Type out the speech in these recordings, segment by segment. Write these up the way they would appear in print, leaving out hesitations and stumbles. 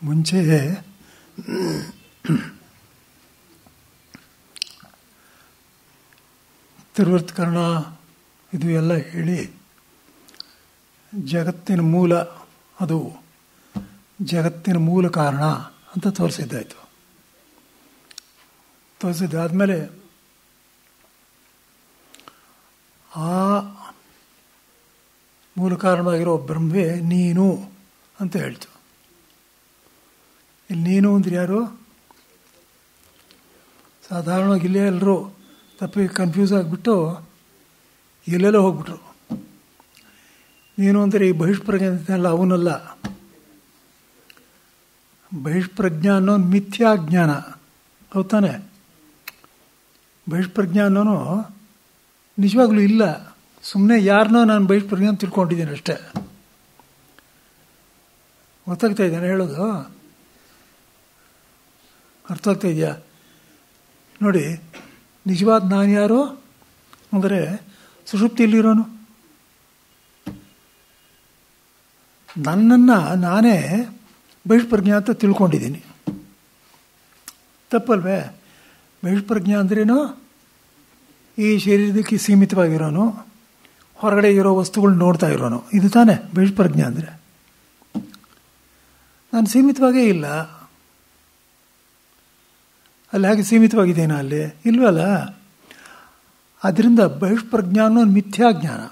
ಮುಂಚೆ ತಿರುವರ್ತಕರಣ ಇದು ಎಲ್ಲ ಹೇಳಿ ಜಗತ್ತಿನ ಮೂಲ, ಅದು ಜಗತ್ತಿನ ಮೂಲ ಕಾರಣ ಅಂತ ತೋರಿಸಿದ್ದಾಯಿತು. ತೋರಿಸಿದ್ದಾದಮೇಲೆ ಆ ಮೂಲ ಕಾರಣವಾಗಿರೋ ಬ್ರಹ್ಮವೇ ನೀನು ಅಂತ ಹೇಳ್ತು. ಇಲ್ಲಿ ನೀನು ಅಂದ್ರೆ ಯಾರು? ಸಾಧಾರಣವಾಗಿ ಇಲ್ಲೇ ಎಲ್ಲರೂ ತಪ್ಪಿ ಕನ್ಫ್ಯೂಸ್ ಆಗಿಬಿಟ್ಟು ಎಲ್ಲೆಲ್ಲೋ ಹೋಗ್ಬಿಟ್ರು. ನೀನು ಅಂದರೆ ಈ ಬಹಿಷ್ಪ್ರಜ್ಞೆ ಅಂತೆಲ್ಲ ಅವನಲ್ಲ. ಬಹಿಷ್ಪ್ರಜ್ಞಾ ಅನ್ನೋ ಮಿಥ್ಯಾಜ್ಞಾನ, ಹೌದು ತಾನೆ? ಬಹಿಷ್ಪ್ರಜ್ಞಾ ಅನ್ನೋನು ನಿಜವಾಗ್ಲೂ ಇಲ್ಲ. ಸುಮ್ಮನೆ ಯಾರನ್ನೋ ನಾನು ಬಹಿಷ್ಪ್ರಜ್ಞೆ ಅಂತ ತಿಳ್ಕೊಂಡಿದ್ದೀನಿ ಅಷ್ಟೇ. ಗೊತ್ತಾಗ್ತಾ ಇದ್ದೇನೆ ಹೇಳೋದು? ಅರ್ಥ ಆಗ್ತಾ ಇದೆಯಾ? ನೋಡಿ, ನಿಜವಾದ ನಾನು ಯಾರು ಅಂದರೆ ಸುಷುಪ್ತಿಯಲ್ಲಿರೋನು. ನನ್ನನ್ನು ನಾನೇ ಬಹಿಷ್ಪ್ರಜ್ಞಾ ಅಂತ ತಿಳ್ಕೊಂಡಿದ್ದೀನಿ. ತಪ್ಪಲ್ವೇ? ಬಹಿಷ್ಪ್ರಜ್ಞಾ ಅಂದ್ರೇನು? ಈ ಶರೀರಕ್ಕೆ ಸೀಮಿತವಾಗಿರೋನು, ಹೊರಗಡೆ ಇರೋ ವಸ್ತುಗಳು ನೋಡ್ತಾ ಇರೋನು, ಇದು ತಾನೇ ಬಹಿಷ್ಪ್ರಜ್ಞಾ ಅಂದರೆ. ನಾನು ಸೀಮಿತವಾಗೇ ಇಲ್ಲ. ಅಲ್ಲಿ ಹಾಗೆ ಸೀಮಿತವಾಗಿದ್ದೇನೆ ಅಲ್ಲಿ ಇಲ್ವಲ್ಲ. ಅದರಿಂದ ಬಹಿಷ್ಪ್ರಜ್ಞಾ ಅನ್ನೋದು ಮಿಥ್ಯಾಜ್ಞಾನ,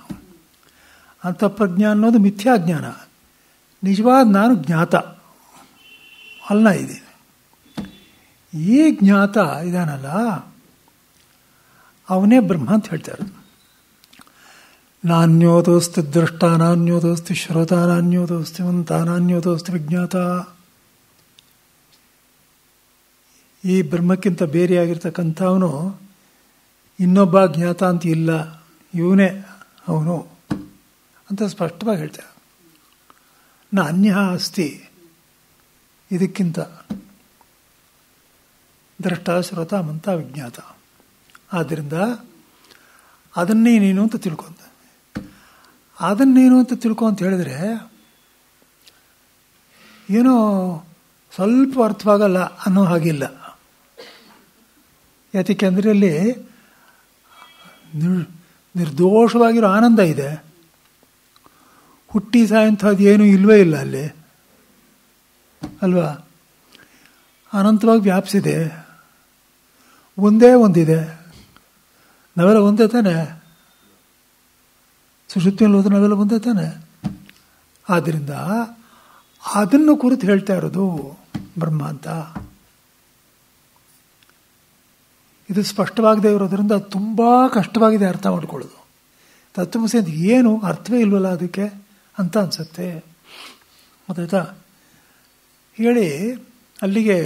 ಅಂತಃಪ್ರಜ್ಞಾ ಅನ್ನೋದು ಮಿಥ್ಯಾಜ್ಞಾನ. ನಿಜವಾದ ನಾನು ಜ್ಞಾತ ಅಲ್ಲ ಇದ್ದೀನಿ. ಈ ಜ್ಞಾತ ಇದಾನಲ್ಲ ಅವನೇ ಬ್ರಹ್ಮ ಅಂತ ಹೇಳ್ತಾರೆ. ನಾನ್ಯೋತೋಸ್ತಿ ದೃಷ್ಟ, ನಾನ್ಯೋತೋಸ್ತಿ ಶ್ರೋತ, ನಾನ್ಯೋತೋಸ್ತಿ ಮಂತ, ನಾನ್ಯೋತೋಸ್ತಿ ವಿಜ್ಞಾತ. ಈ ಬ್ರಹ್ಮಕ್ಕಿಂತ ಬೇರೆಯಾಗಿರ್ತಕ್ಕಂಥವನು ಇನ್ನೊಬ್ಬ ಜ್ಞಾತ ಅಂತ ಇಲ್ಲ, ಇವನೇ ಅವನು ಅಂತ ಸ್ಪಷ್ಟವಾಗಿ ಹೇಳ್ತಾರೆ. ಅನ್ಯ ಅಸ್ತಿ, ಇದಕ್ಕಿಂತ ದ್ರಷ್ಟ ಶ್ರೋತ ಮಂತ ವಿಜ್ಞಾತ. ಆದ್ದರಿಂದ ಅದನ್ನೇ ನೀನು ಅಂತ ತಿಳ್ಕೊಂತ. ಅದನ್ನೇನು ಅಂತ ತಿಳ್ಕೊ ಅಂತ ಹೇಳಿದ್ರೆ ಏನೋ ಸ್ವಲ್ಪ ಅರ್ಥವಾಗಲ್ಲ ಅನ್ನೋ ಹಾಗಿಲ್ಲ. ಯಾಕೆಂದರೆ ಅಲ್ಲಿ ನಿರ್ದೋಷವಾಗಿರೋ ಆನಂದ ಇದೆ. ಹುಟ್ಟಿ ಸಾಯಂಥದ್ದು ಏನೂ ಇಲ್ವೇ ಇಲ್ಲ ಅಲ್ಲಿ ಅಲ್ವಾ? ಅನಂತವಾಗಿ ವ್ಯಾಪಿಸಿದೆ. ಒಂದೇ ಒಂದಿದೆ. ನಾವೆಲ್ಲ ಒಂದೇ ತಾನೆ? ಸುಷುಪ್ತಿಯಲ್ಲಿ ಹೋದ್ರೆ ನಾವೆಲ್ಲ ಒಂದೇ ತಾನೆ? ಆದ್ದರಿಂದ ಅದನ್ನು ಕುರಿತು ಹೇಳ್ತಾ ಇರೋದು ಬ್ರಹ್ಮ ಅಂತ. ಇದು ಸ್ಪಷ್ಟವಾಗದೇ ಇರೋದ್ರಿಂದ ತುಂಬ ಕಷ್ಟವಾಗಿದೆ ಅರ್ಥ ಮಾಡ್ಕೊಳ್ಳೋದು. ತತ್ವಮಸಿ ಅಂತ ಏನು ಅರ್ಥವೇ ಇಲ್ವಲ್ಲ ಅದಕ್ಕೆ ಅಂತ ಅನಿಸುತ್ತೆ. ಗೊತ್ತಾಯ್ತಾ? ಹೇಳಿ ಅಲ್ಲಿಗೆ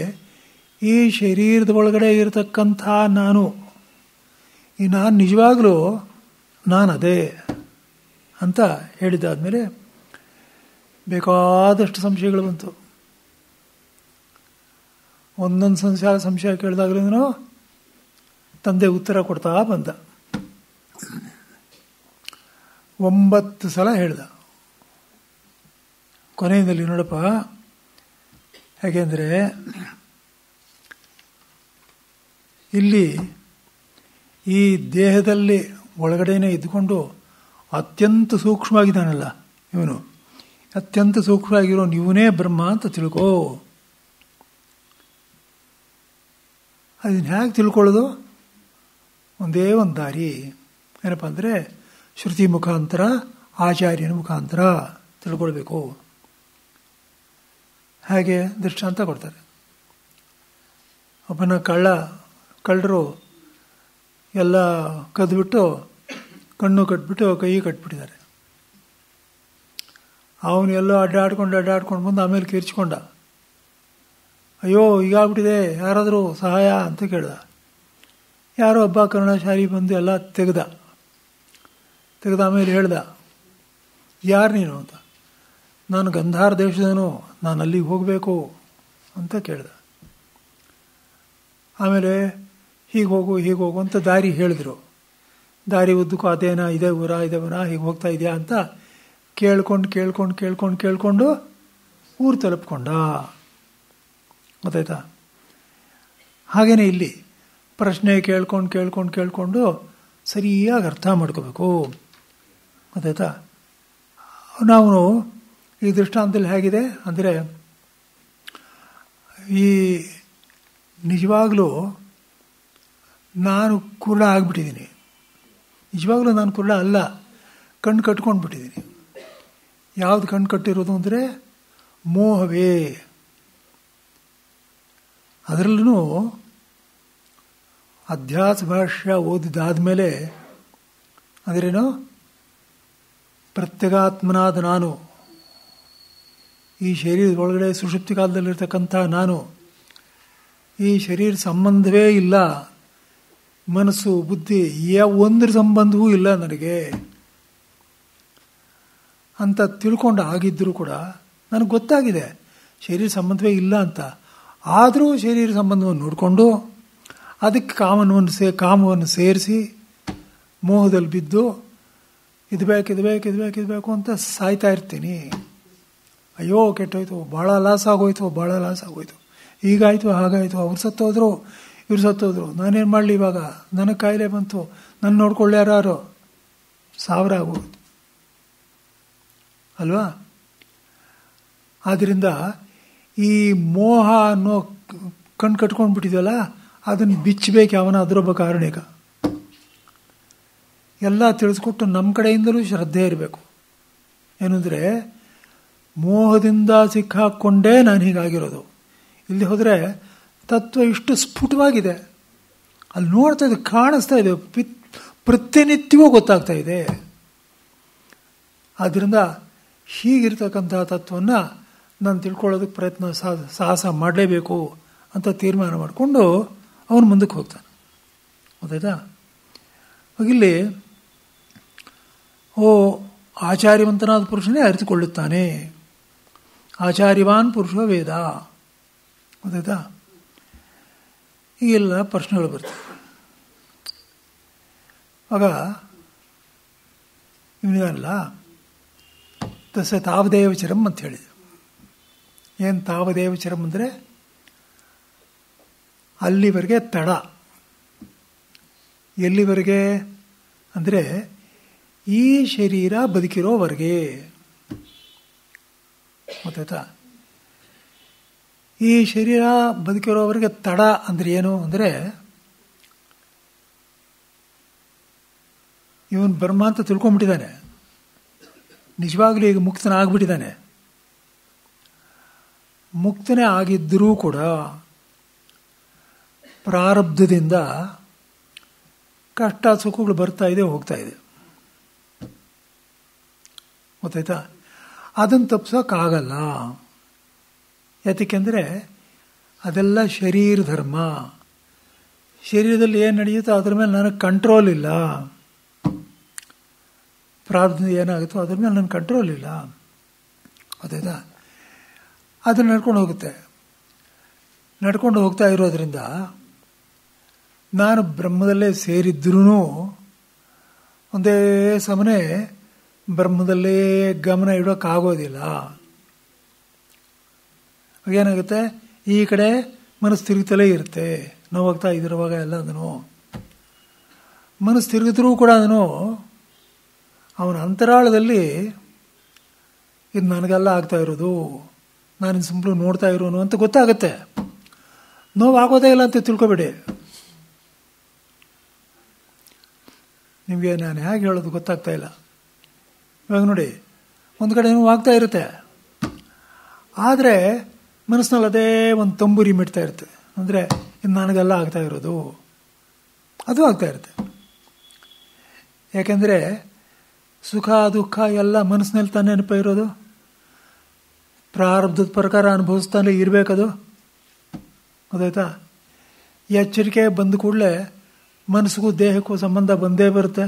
ಈ ಶರೀರದ ಒಳಗಡೆ ಇರತಕ್ಕಂಥ ನಾನು, ಈ ನಾನು ನಿಜವಾಗಲೂ ನಾನದೇ ಅಂತ ಹೇಳಿದ್ದಾದಮೇಲೆ ಬೇಕಾದಷ್ಟು ಸಂಶಯಗಳು ಬಂತು. ಒಂದೊಂದು ಸಂಶಯ ಕೇಳಿದಾಗಲೂ ತಂದೆ ಉತ್ತರ ಕೊಡ್ತಾ ಬಂದ. 9 ಸಲ ಹೇಳ್ದ. ಕೊನೆಯಲ್ಲಿ ನೋಡಪ್ಪ, ಹೇಗೆಂದರೆ ಇಲ್ಲಿ ಈ ದೇಹದಲ್ಲಿ ಒಳಗಡೆನೇ ಇದ್ದುಕೊಂಡು ಅತ್ಯಂತ ಸೂಕ್ಷ್ಮವಾಗಿದ್ದಾನಲ್ಲ ಇವನು, ಅತ್ಯಂತ ಸೂಕ್ಷ್ಮವಾಗಿರೋ ಇವನೇ ಬ್ರಹ್ಮ ಅಂತ ತಿಳ್ಕೋ. ಅದನ್ನು ಹೇಗೆ ತಿಳ್ಕೊಳ್ಳೋದು? ಒಂದೇ ಒಂದು ದಾರಿ ಏನಪ್ಪ ಅಂದರೆ ಶ್ರುತಿ ಮುಖಾಂತರ, ಆಚಾರ್ಯನ ಮುಖಾಂತರ ತಿಳ್ಕೊಳ್ಬೇಕು. ಹಾಗೆ ದೃಷ್ಟಾಂತ ಕೊಡ್ತಾರೆ. ಒಬ್ಬನ ಕಳ್ಳರು ಎಲ್ಲ ಕದ್ಬಿಟ್ಟು ಕಣ್ಣು ಕಟ್ಬಿಟ್ಟು ಕೈ ಕಟ್ಬಿಟ್ಟಿದ್ದಾರೆ. ಅವನು ಎಲ್ಲೋ ಅಡ್ಡಾಡ್ಕೊಂಡು ಬಂದು ಆಮೇಲೆ ಕಿರ್ಚ್ಕೊಂಡ. ಅಯ್ಯೋ ಹೀಗಾಗ್ಬಿಟ್ಟಿದೆ, ಯಾರಾದರೂ ಸಹಾಯ ಅಂತ ಕೇಳ್ದ. ಯಾರೋ ಒಬ್ಬ ಕರುಣಾಶಾಲಿ ಬಂದು ಎಲ್ಲ ತೆಗೆದ ಆಮೇಲೆ ಹೇಳ್ದ, ಯಾರು ನೀನು ಅಂತ. ನಾನು ಗಂಧಾರ ದೇಶದವನು, ನಾನು ಅಲ್ಲಿಗೆ ಹೋಗಬೇಕು ಅಂತ ಕೇಳ್ದ. ಆಮೇಲೆ ಹೀಗೆ ಹೋಗು ಅಂತ ದಾರಿ ಹೇಳಿದ್ರು. ದಾರಿ ಉದ್ದಕ್ಕೂ ಅದೇನಾ, ಇದೇ ಊರ ಹೀಗೆ ಹೋಗ್ತಾ ಇದೆಯಾ ಅಂತ ಕೇಳ್ಕೊಂಡು ಊರು ತಲುಪ್ಕೊಂಡ. ಗೊತ್ತಾಯ್ತಾ? ಹಾಗೆಯೇ ಇಲ್ಲಿ ಪ್ರಶ್ನೆ ಕೇಳ್ಕೊಂಡು ಸರಿಯಾಗಿ ಅರ್ಥ ಮಾಡ್ಕೋಬೇಕು. ಗೊತ್ತಾಯ್ತಾ? ನಾವು ಈ ದೃಷ್ಟಾಂತದಲ್ಲಿ ಹೇಗಿದೆ ಅಂದರೆ, ಈ ನಿಜವಾಗಲೂ ನಾನು ಕುರುಡ ಆಗಿಬಿಟ್ಟಿದ್ದೀನಿ. ನಿಜವಾಗ್ಲೂ ನಾನು ಕುರುಡ ಅಲ್ಲ, ಕಣ್ಣು ಕಟ್ಕೊಂಡ್ಬಿಟ್ಟಿದ್ದೀನಿ. ಯಾವುದು ಕಣ್ಣು ಕಟ್ಟಿರೋದು ಅಂದರೆ ಮೋಹವೇ. ಅದರಲ್ಲೂ ಅಧ್ಯಾಸ ಭಾಷ್ಯ ಓದಿದಾದ್ಮೇಲೆ ಅದರೇನೋ ಪ್ರತ್ಯಗಾತ್ಮನಾದ ನಾನು, ಈ ಶರೀರದ ಒಳಗಡೆ ಸುಷುಪ್ತಿ ಕಾಲದಲ್ಲಿರ್ತಕ್ಕಂಥ ನಾನು, ಈ ಶರೀರ ಸಂಬಂಧವೇ ಇಲ್ಲ, ಮನಸ್ಸು ಬುದ್ಧಿ ಒಂದರ ಸಂಬಂಧವೂ ಇಲ್ಲ ನನಗೆ ಅಂತ ತಿಳ್ಕೊಂಡು ಆಗಿದ್ದರೂ ಕೂಡ ನನಗೆ ಗೊತ್ತಾಗಿದೆ ಶರೀರ ಸಂಬಂಧವೇ ಇಲ್ಲ ಅಂತ. ಆದರೂ ಶರೀರ ಸಂಬಂಧವನ್ನು ನೋಡಿಕೊಂಡು ಅದಕ್ಕೆ ಕಾಮವನ್ನು ಸೇರಿಸಿ ಮೋಹದಲ್ಲಿ ಬಿದ್ದು ಇದು ಬೇಕು ಅಂತ ಸಾಯ್ತಾ ಇರ್ತೀನಿ. ಅಯ್ಯೋ ಕೆಟ್ಟೋಯ್ತು, ಭಾಳ ಲಾಸ್ ಆಗೋಯ್ತು, ಹೀಗಾಯಿತು ಹಾಗಾಯಿತು, ಅವ್ರು ಸತ್ತೋದ್ರು ಇವ್ರು ಸತ್ತೋದ್ರು, ನಾನೇನು ಮಾಡಲಿ ಇವಾಗ, ನನಗೆ ಕಾಯಿಲೆ ಬಂತು, ನನ್ನ ನೋಡ್ಕೊಳ್ಳಿ ಯಾರು, 1000 ಆಗೋಯ್ತು ಅಲ್ವಾ? ಆದ್ದರಿಂದ ಈ ಮೋಹ ಅನ್ನೋ ಕಣ್ಣು ಕಟ್ಕೊಂಡ್ಬಿಟ್ಟಿದೆಯಲ್ಲ, ಅದನ್ನು ಬಿಚ್ಚಬೇಕು ಯಾವನ ಅದರೊಬ್ಬ ಕಾರಣಿಕ. ಎಲ್ಲ ತಿಳಿಸ್ಕೊಟ್ಟು ನಮ್ಮ ಕಡೆಯಿಂದಲೂ ಶ್ರದ್ಧೆ ಇರಬೇಕು. ಏನಂದರೆ ಮೋಹದಿಂದ ಸಿಕ್ಕಾಕ್ಕೊಂಡೇ ನಾನು ಹೀಗಾಗಿರೋದು. ಇಲ್ಲಿ ಹೋದರೆ ತತ್ವ ಇಷ್ಟು ಸ್ಫುಟವಾಗಿದೆ, ಅಲ್ಲಿ ನೋಡ್ತಾ ಇದೆ, ಕಾಣಿಸ್ತಾ ಇದೆ, ಪ್ರತಿನಿತ್ಯವೂ ಗೊತ್ತಾಗ್ತಾ ಇದೆ. ಆದ್ದರಿಂದ ಹೀಗಿರ್ತಕ್ಕಂಥ ತತ್ವವನ್ನು ನಾನು ತಿಳ್ಕೊಳ್ಳೋದಕ್ಕೆ ಸಾಹಸ ಮಾಡಲೇಬೇಕು ಅಂತ ತೀರ್ಮಾನ ಮಾಡಿಕೊಂಡು ಅವನು ಮುಂದಕ್ಕೆ ಹೋಗ್ತಾನೆ. ಗೊತ್ತಾಯ್ತಾ? ಇಲ್ಲಿ ಆಚಾರ್ಯವಂತನಾದ ಪುರುಷನೇ ಅರಿತುಕೊಳ್ಳುತ್ತಾನೆ. ಆಚಾರ್ಯವಾನ್ ಪುರುಷ ವೇದ. ಗೊತ್ತಾಯ್ತಾ? ಈಗೆಲ್ಲ ಪ್ರಶ್ನೆಗಳು ಬರ್ತವೆ. ಆಗ ಇವನಿಗಲ್ಲ ತಸ ತಾವದೇವಚರಂ ಅಂತ ಹೇಳಿದೆ. ಏನು ತಾವದೇವಚರಂ ಅಂದರೆ ಅಲ್ಲಿವರೆಗೆ ತಡ. ಎಲ್ಲಿವರೆಗೆ ಅಂದರೆ ಈ ಶರೀರ ಬದುಕಿರೋವರೆಗೆ. ಗೊತ್ತಾಯ್ತಾ? ಈ ಶರೀರ ಬದುಕಿರೋವರೆಗೆ ತಡ ಅಂದರೆ ಏನು ಅಂದರೆ, ಇವನು ಬ್ರಹ್ಮ ಅಂತ ತಿಳ್ಕೊಂಡ್ಬಿಟ್ಟಿದ್ದಾನೆ, ನಿಜವಾಗ್ಲೂ ಈಗ ಮುಕ್ತನಾಗ್ಬಿಟ್ಟಿದ್ದಾನೆ. ಮುಕ್ತನೇ ಆಗಿದ್ದರೂ ಕೂಡ ಪ್ರಾರಬ್ಧದಿಂದ ಕಷ್ಟ ಸುಖಗಳು ಬರ್ತಾ ಇದೆ, ಹೋಗ್ತಾ ಇದೆ. ಗೊತ್ತಾಯ್ತಾ? ಅದನ್ನು ತಪ್ಪಿಸೋಕ್ಕಾಗಲ್ಲ. ಯಾತಕ್ಕೆಂದರೆ ಅದೆಲ್ಲ ಶರೀರ ಧರ್ಮ. ಶರೀರದಲ್ಲಿ ಏನು ನಡೆಯುತ್ತೋ ಅದ್ರ ಮೇಲೆ ನನಗೆ ಕಂಟ್ರೋಲ್ ಇಲ್ಲ. ಪ್ರಾರಬ್ಧ ಏನಾಗುತ್ತೋ ಅದ್ರ ಮೇಲೆ ನನಗೆ ಕಂಟ್ರೋಲ್ ಇಲ್ಲ. ಗೊತ್ತಾಯ್ತಾ? ಅದು ನಡ್ಕೊಂಡು ಹೋಗ್ತಾ ಇರೋದ್ರಿಂದ ನಾನು ಬ್ರಹ್ಮದಲ್ಲೇ ಸೇರಿದ್ರೂ ಒಂದೇ ಸಮನೆ ಬ್ರಹ್ಮದಲ್ಲೇ ಗಮನ ಇಡೋಕ್ಕಾಗೋದಿಲ್ಲ. ಏನಾಗುತ್ತೆ, ಈ ಕಡೆ ಮನಸ್ಸು ತಿರುಗುತ್ತಲೇ ಇರುತ್ತೆ. ನೋವಾಗ್ತಾ ಇದಿರುವಾಗ ಎಲ್ಲ ಅದನ್ನು ಮನಸ್ಸು ತಿರುಗಿದ್ರೂ ಕೂಡ ಅದನ್ನು ಅವನ ಅಂತರಾಳದಲ್ಲಿ ಇದು ನನಗೆಲ್ಲ ಆಗ್ತಾ ಇರೋದು, ನಾನು ಸಿಂಪ್ಲು ನೋಡ್ತಾ ಇರೋನು ಅಂತ ಗೊತ್ತಾಗುತ್ತೆ. ನೋವಾಗೋದೇ ಇಲ್ಲ ಅಂತ ತಿಳ್ಕೊಬೇಡಿ. ನಿಮಗೆ ನಾನು ಹೇಗೆ ಹೇಳೋದು ಗೊತ್ತಾಗ್ತಾ ಇಲ್ಲ. ಇವಾಗ ನೋಡಿ, ಒಂದು ಕಡೆ ನೋವಾಗ್ತಾ ಇರುತ್ತೆ, ಆದರೆ ಮನಸ್ಸಿನಲ್ಲಿ ಅದೇ ಒಂದು ತಂಬೂರಿ ಮಿಡ್ತಾ ಇರುತ್ತೆ. ಅಂದರೆ ಇದು ನನಗೆಲ್ಲ ಆಗ್ತಾ ಇರೋದು, ಅದು ಆಗ್ತಾ ಇರುತ್ತೆ. ಯಾಕೆಂದರೆ ಸುಖ ದುಃಖ ಎಲ್ಲ ಮನಸ್ಸಿನಲ್ಲಿ ತಾನೇ ನೆನಪ ಇರೋದು. ಪ್ರಾರಬ್ಧದ ಪ್ರಕಾರ ಅನುಭವಿಸ್ತಾನೆ ಇರಬೇಕದು. ಗೊತ್ತಾಯ್ತಾ? ಎಚ್ಚರಿಕೆ ಬಂದ ಕೂಡಲೇ ಮನಸ್ಸಿಗೂ ದೇಹಕ್ಕೂ ಸಂಬಂಧ ಬಂದೇ ಬರುತ್ತೆ.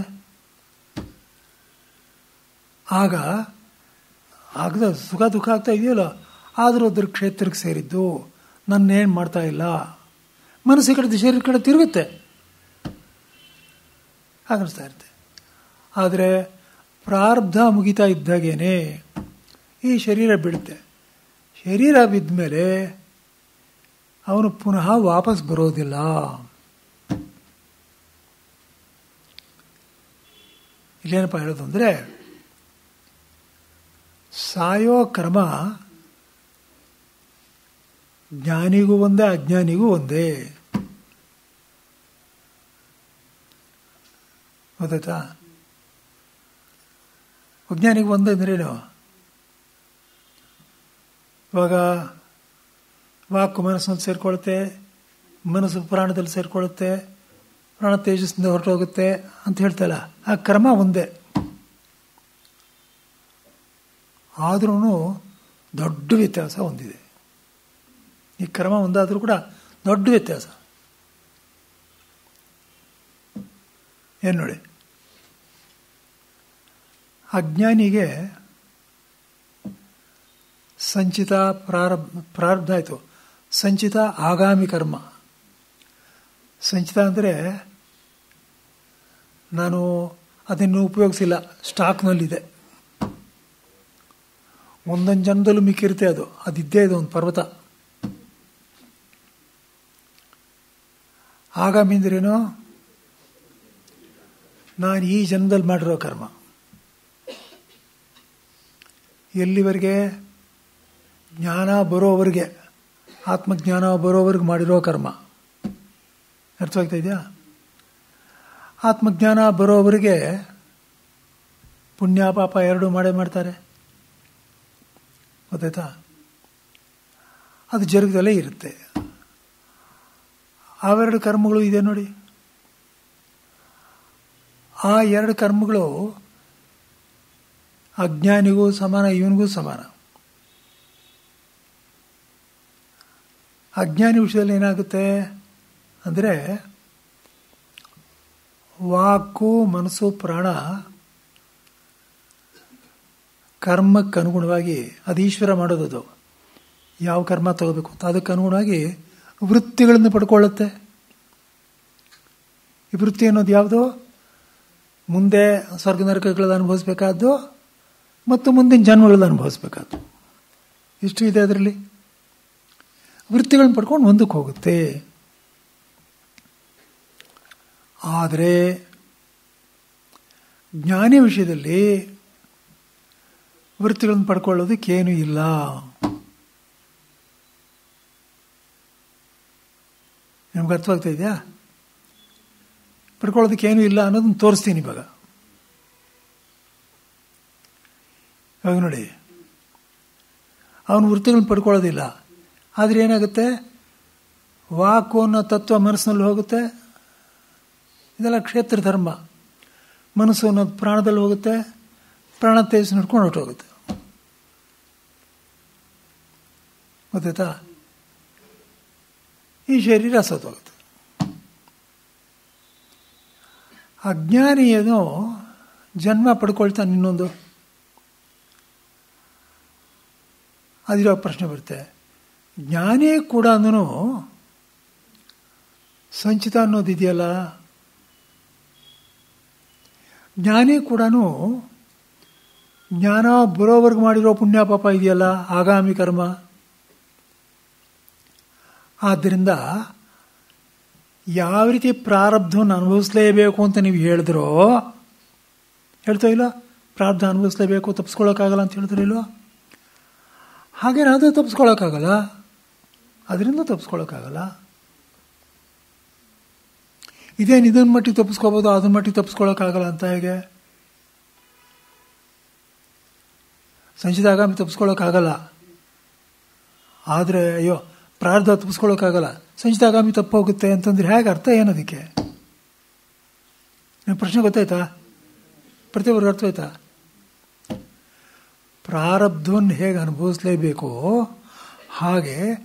ಆಗದ ಸುಖ ದುಃಖ ಆಗ್ತಾ ಇದೆಯಲ್ಲ, ಆದರೂ ಅದ್ರ ಕ್ಷೇತ್ರಕ್ಕೆ ಸೇರಿದ್ದು, ನನ್ನೇನು ಮಾಡ್ತಾ ಇಲ್ಲ. ಮನಸ್ಸು ಈ ಕಡೆ ಶರೀರ ಕಡೆ ತಿರುಗುತ್ತೆ, ಹಾಗನ್ನಿಸ್ತಾ ಇರುತ್ತೆ. ಆದರೆ ಪ್ರಾರಬ್ಧ ಮುಗಿತಾ ಇದ್ದಾಗೇನೆ ಈ ಶರೀರ ಬಿಡುತ್ತೆ. ಶರೀರ ಬಿದ್ದ ಮೇಲೆ ಅವನು ಪುನಃ ವಾಪಸ್ ಬರೋದಿಲ್ಲ. ಇಲ್ಲೇನಪ್ಪ ಹೇಳೋದು ಅಂದರೆ, ಸಾಯೋ ಕರ್ಮ ಜ್ಞಾನಿಗೂ ಒಂದೇ, ಅಜ್ಞಾನಿಗೂ ಒಂದೇ. ಗೊತ್ತಾಯ್ತಾ? ಅಜ್ಞಾನಿಗೂ ಒಂದೇ ಅಂದ್ರೇನು? ಇವಾಗ ವಾಕು ಮನಸ್ಸಿನಲ್ಲಿ ಸೇರಿಕೊಳ್ಳುತ್ತೆ, ಮನಸ್ಸು ಪ್ರಾಣದಲ್ಲಿ ಸೇರಿಕೊಳ್ಳುತ್ತೆ, ಪ್ರಾಣ ತೇಜಸ್ಸಿಂದ ಹೊರಟೋಗುತ್ತೆ ಅಂತ ಹೇಳ್ತಲ್ಲ, ಆ ಕ್ರಮ ಒಂದೇ. ಆದ್ರೂ ದೊಡ್ಡ ವ್ಯತ್ಯಾಸ ಹೊಂದಿದೆ. ಈ ಕ್ರಮ ಒಂದಾದರೂ ಕೂಡ ದೊಡ್ಡ ವ್ಯತ್ಯಾಸ ಏನು ನೋಡಿ. ಅಜ್ಞಾನಿಗೆ ಸಂಚಿತ ಪ್ರಾರಬ್ಧ ಆಯಿತು. ಸಂಚಿತ ಆಗಾಮಿ ಕರ್ಮ. ಸಂಚಿತ ಅಂದರೆ ನಾನು ಅದನ್ನು ಉಪಯೋಗಿಸಿಲ್ಲ, ಸ್ಟಾಕ್ನಲ್ಲಿದೆ, ಒಂದೊಂದು ಜನ್ಮದಲ್ಲೂ ಮಿಕ್ಕಿರುತ್ತೆ, ಅದಿದ್ದೇ ಇದೆ, ಒಂದು ಪರ್ವತ. ಆಗಾಮಿ ಅಂದ್ರೇನು? ನಾನು ಈ ಜನ್ಮದಲ್ಲಿ ಮಾಡಿರೋ ಕರ್ಮ. ಎಲ್ಲಿವರೆಗೆ? ಜ್ಞಾನ ಬರೋವರೆಗೆ, ಆತ್ಮಜ್ಞಾನ ಬರೋವರೆಗೆ ಮಾಡಿರೋ ಕರ್ಮ. ಅರ್ಥವಾಗ್ತಾ ಇದೆಯಾ? ಆತ್ಮಜ್ಞಾನ ಬರೋವರೆಗೆ ಪುಣ್ಯ ಪಾಪ ಎರಡೂ ಮಾಡೇ ಮಾಡ್ತಾರೆ. ಗೊತ್ತಾಯ್ತಾ? ಅದು ಜರುಗದಲ್ಲೇ ಇರುತ್ತೆ. ಅವೆರಡು ಕರ್ಮಗಳು ಇದೆ ನೋಡಿ. ಆ ಎರಡು ಕರ್ಮಗಳು ಅಜ್ಞಾನಿಗೂ ಸಮಾನ, ಇವನಿಗೂ ಸಮಾನ. ಅಜ್ಞಾನಿ ವಿಷಯದಲ್ಲಿ ಏನಾಗುತ್ತೆ ಅಂದರೆ, ವಾಕು ಮನಸ್ಸು ಪ್ರಾಣ ಕರ್ಮಕ್ಕೆ ಅನುಗುಣವಾಗಿ, ಅದು ಈಶ್ವರ ಮಾಡೋದು, ಯಾವ ಕರ್ಮ ತಗೋಬೇಕು ಅಂತ ಅದಕ್ಕೆ ಅನುಗುಣವಾಗಿ ವೃತ್ತಿಗಳನ್ನು ಪಡ್ಕೊಳ್ಳುತ್ತೆ. ಈ ವೃತ್ತಿ ಅನ್ನೋದು ಯಾವುದು? ಮುಂದೆ ಸ್ವರ್ಗ ನರಕಗಳನ್ನು ಅನುಭವಿಸ್ಬೇಕಾದ್ದು ಮತ್ತು ಮುಂದಿನ ಜನ್ಮಗಳನ್ನು ಅನುಭವಿಸ್ಬೇಕಾದ್ದು. ಇಷ್ಟು ಇದೆ ಅದರಲ್ಲಿ. ವೃತ್ತಿಗಳನ್ನು ಪಡ್ಕೊಂಡು ಮುಂದಕ್ಕೆ ಹೋಗುತ್ತೆ. ಆದರೆ ಜ್ಞಾನಿ ವಿಷಯದಲ್ಲಿ ವೃತ್ತಿಗಳನ್ನು ಪಡ್ಕೊಳ್ಳೋದಕ್ಕೇನೂ ಇಲ್ಲ. ನಿಮ್ಗೆ ಅರ್ಥವಾಗ್ತಾ ಇದೆಯಾ? ಪಡ್ಕೊಳ್ಳೋದಕ್ಕೇನೂ ಇಲ್ಲ ಅನ್ನೋದನ್ನು ತೋರಿಸ್ತೀನಿ ಇವಾಗ. ಇವಾಗ ನೋಡಿ, ಅವನು ವೃತ್ತಿಗಳನ್ನ ಪಡ್ಕೊಳ್ಳೋದಿಲ್ಲ. ಆದರೆ ಏನಾಗುತ್ತೆ? ವಾಕು ಅನ್ನೋ ತತ್ವ ಮನಸ್ಸಿನಲ್ಲಿ ಹೋಗುತ್ತೆ. ಇದೆಲ್ಲ ಕ್ಷೇತ್ರ ಧರ್ಮ. ಮನಸ್ಸು ಅನ್ನೋದು ಪ್ರಾಣದಲ್ಲಿ ಹೋಗುತ್ತೆ, ಪ್ರಾಣ ತೇಜಸ್ ನಡ್ಕೊಂಡು ಹೊರಟೋಗುತ್ತೆ. ಗೊತ್ತಾಯ್ತಾ? ಈ ಶರೀರ ಸತ್ತೋಗುತ್ತೆ. ಅಜ್ಞಾನಿ ಏನೋ ಜನ್ಮ ಪಡ್ಕೊಳ್ತಾನೆ ಇನ್ನೊಂದು. ಅದಿರೋ ಪ್ರಶ್ನೆ ಬರುತ್ತೆ, ಜ್ಞಾನಿ ಕೂಡ ಸಂಚಿತ ಅನ್ನೋದಿದೆಯಲ್ಲ, ಜ್ಞಾನಿ ಕೂಡ ಜ್ಞಾನ ಬರೋವರೆಗೆ ಮಾಡಿರೋ ಪುಣ್ಯ ಪಾಪ ಇದೆಯಲ್ಲ, ಆಗಾಮಿ ಕರ್ಮ. ಆದ್ದರಿಂದ ಯಾವ ರೀತಿ ಪ್ರಾರಬ್ಧವನ್ನು ಅನುಭವಿಸಲೇಬೇಕು ಅಂತ ನೀವು ಹೇಳಿದ್ರೋ, ಹೇಳ್ತಾ ಇಲ್ಲ? ಪ್ರಾರಬ್ಧ ಅನುಭವಿಸಲೇಬೇಕು, ತಪ್ಪಿಸ್ಕೊಳ್ಳೋಕ್ಕಾಗಲ್ಲ ಅಂತ ಹೇಳಿದ್ರೋ ಇಲ್ವೋ? ಹಾಗೇನಾದರೂ ತಪ್ಪಿಸ್ಕೊಳ್ಳೋಕ್ಕಾಗಲ್ಲ, ಅದರಿಂದ ತಪ್ಪಿಸ್ಕೊಳ್ಳೋಕ್ಕಾಗಲ್ಲ. ಇದೇನು ಇದನ್ನ ಮಟ್ಟಿಗೆ ತಪ್ಪಿಸ್ಕೋಬೋದು, ಅದನ್ನ ಮಟ್ಟಿಗೆ ತಪ್ಪಿಸ್ಕೊಳ್ಳೋಕ್ಕಾಗಲ್ಲ ಅಂತ ಹೇಗೆ? ಸಂಚಿತ ಆಗಾಮಿ ತಪ್ಪಿಸ್ಕೊಳ್ಳೋಕ್ಕಾಗಲ್ಲ, ಆದರೆ ಅಯ್ಯೋ ಪ್ರಾರಬ್ಧ ತಪ್ಪಿಸ್ಕೊಳ್ಳೋಕ್ಕಾಗಲ್ಲ, ಸಂಚಿತ ಆಗಾಮಿ ತಪ್ಪೋಗುತ್ತೆ ಅಂತಂದ್ರೆ ಹೇಗೆ? ಅರ್ಥ ಏನದಕ್ಕೆ? ನಿಮ್ಮ ಪ್ರಶ್ನೆ ಗೊತ್ತಾಯ್ತಾ? ಪ್ರತಿಯೊಬ್ಬರಿಗೆ ಅರ್ಥವಾಯ್ತಾ? ಪ್ರಾರಬ್ಧವನ್ನು ಹೇಗೆ ಅನುಭವಿಸಲೇಬೇಕೋ ಹಾಗೆ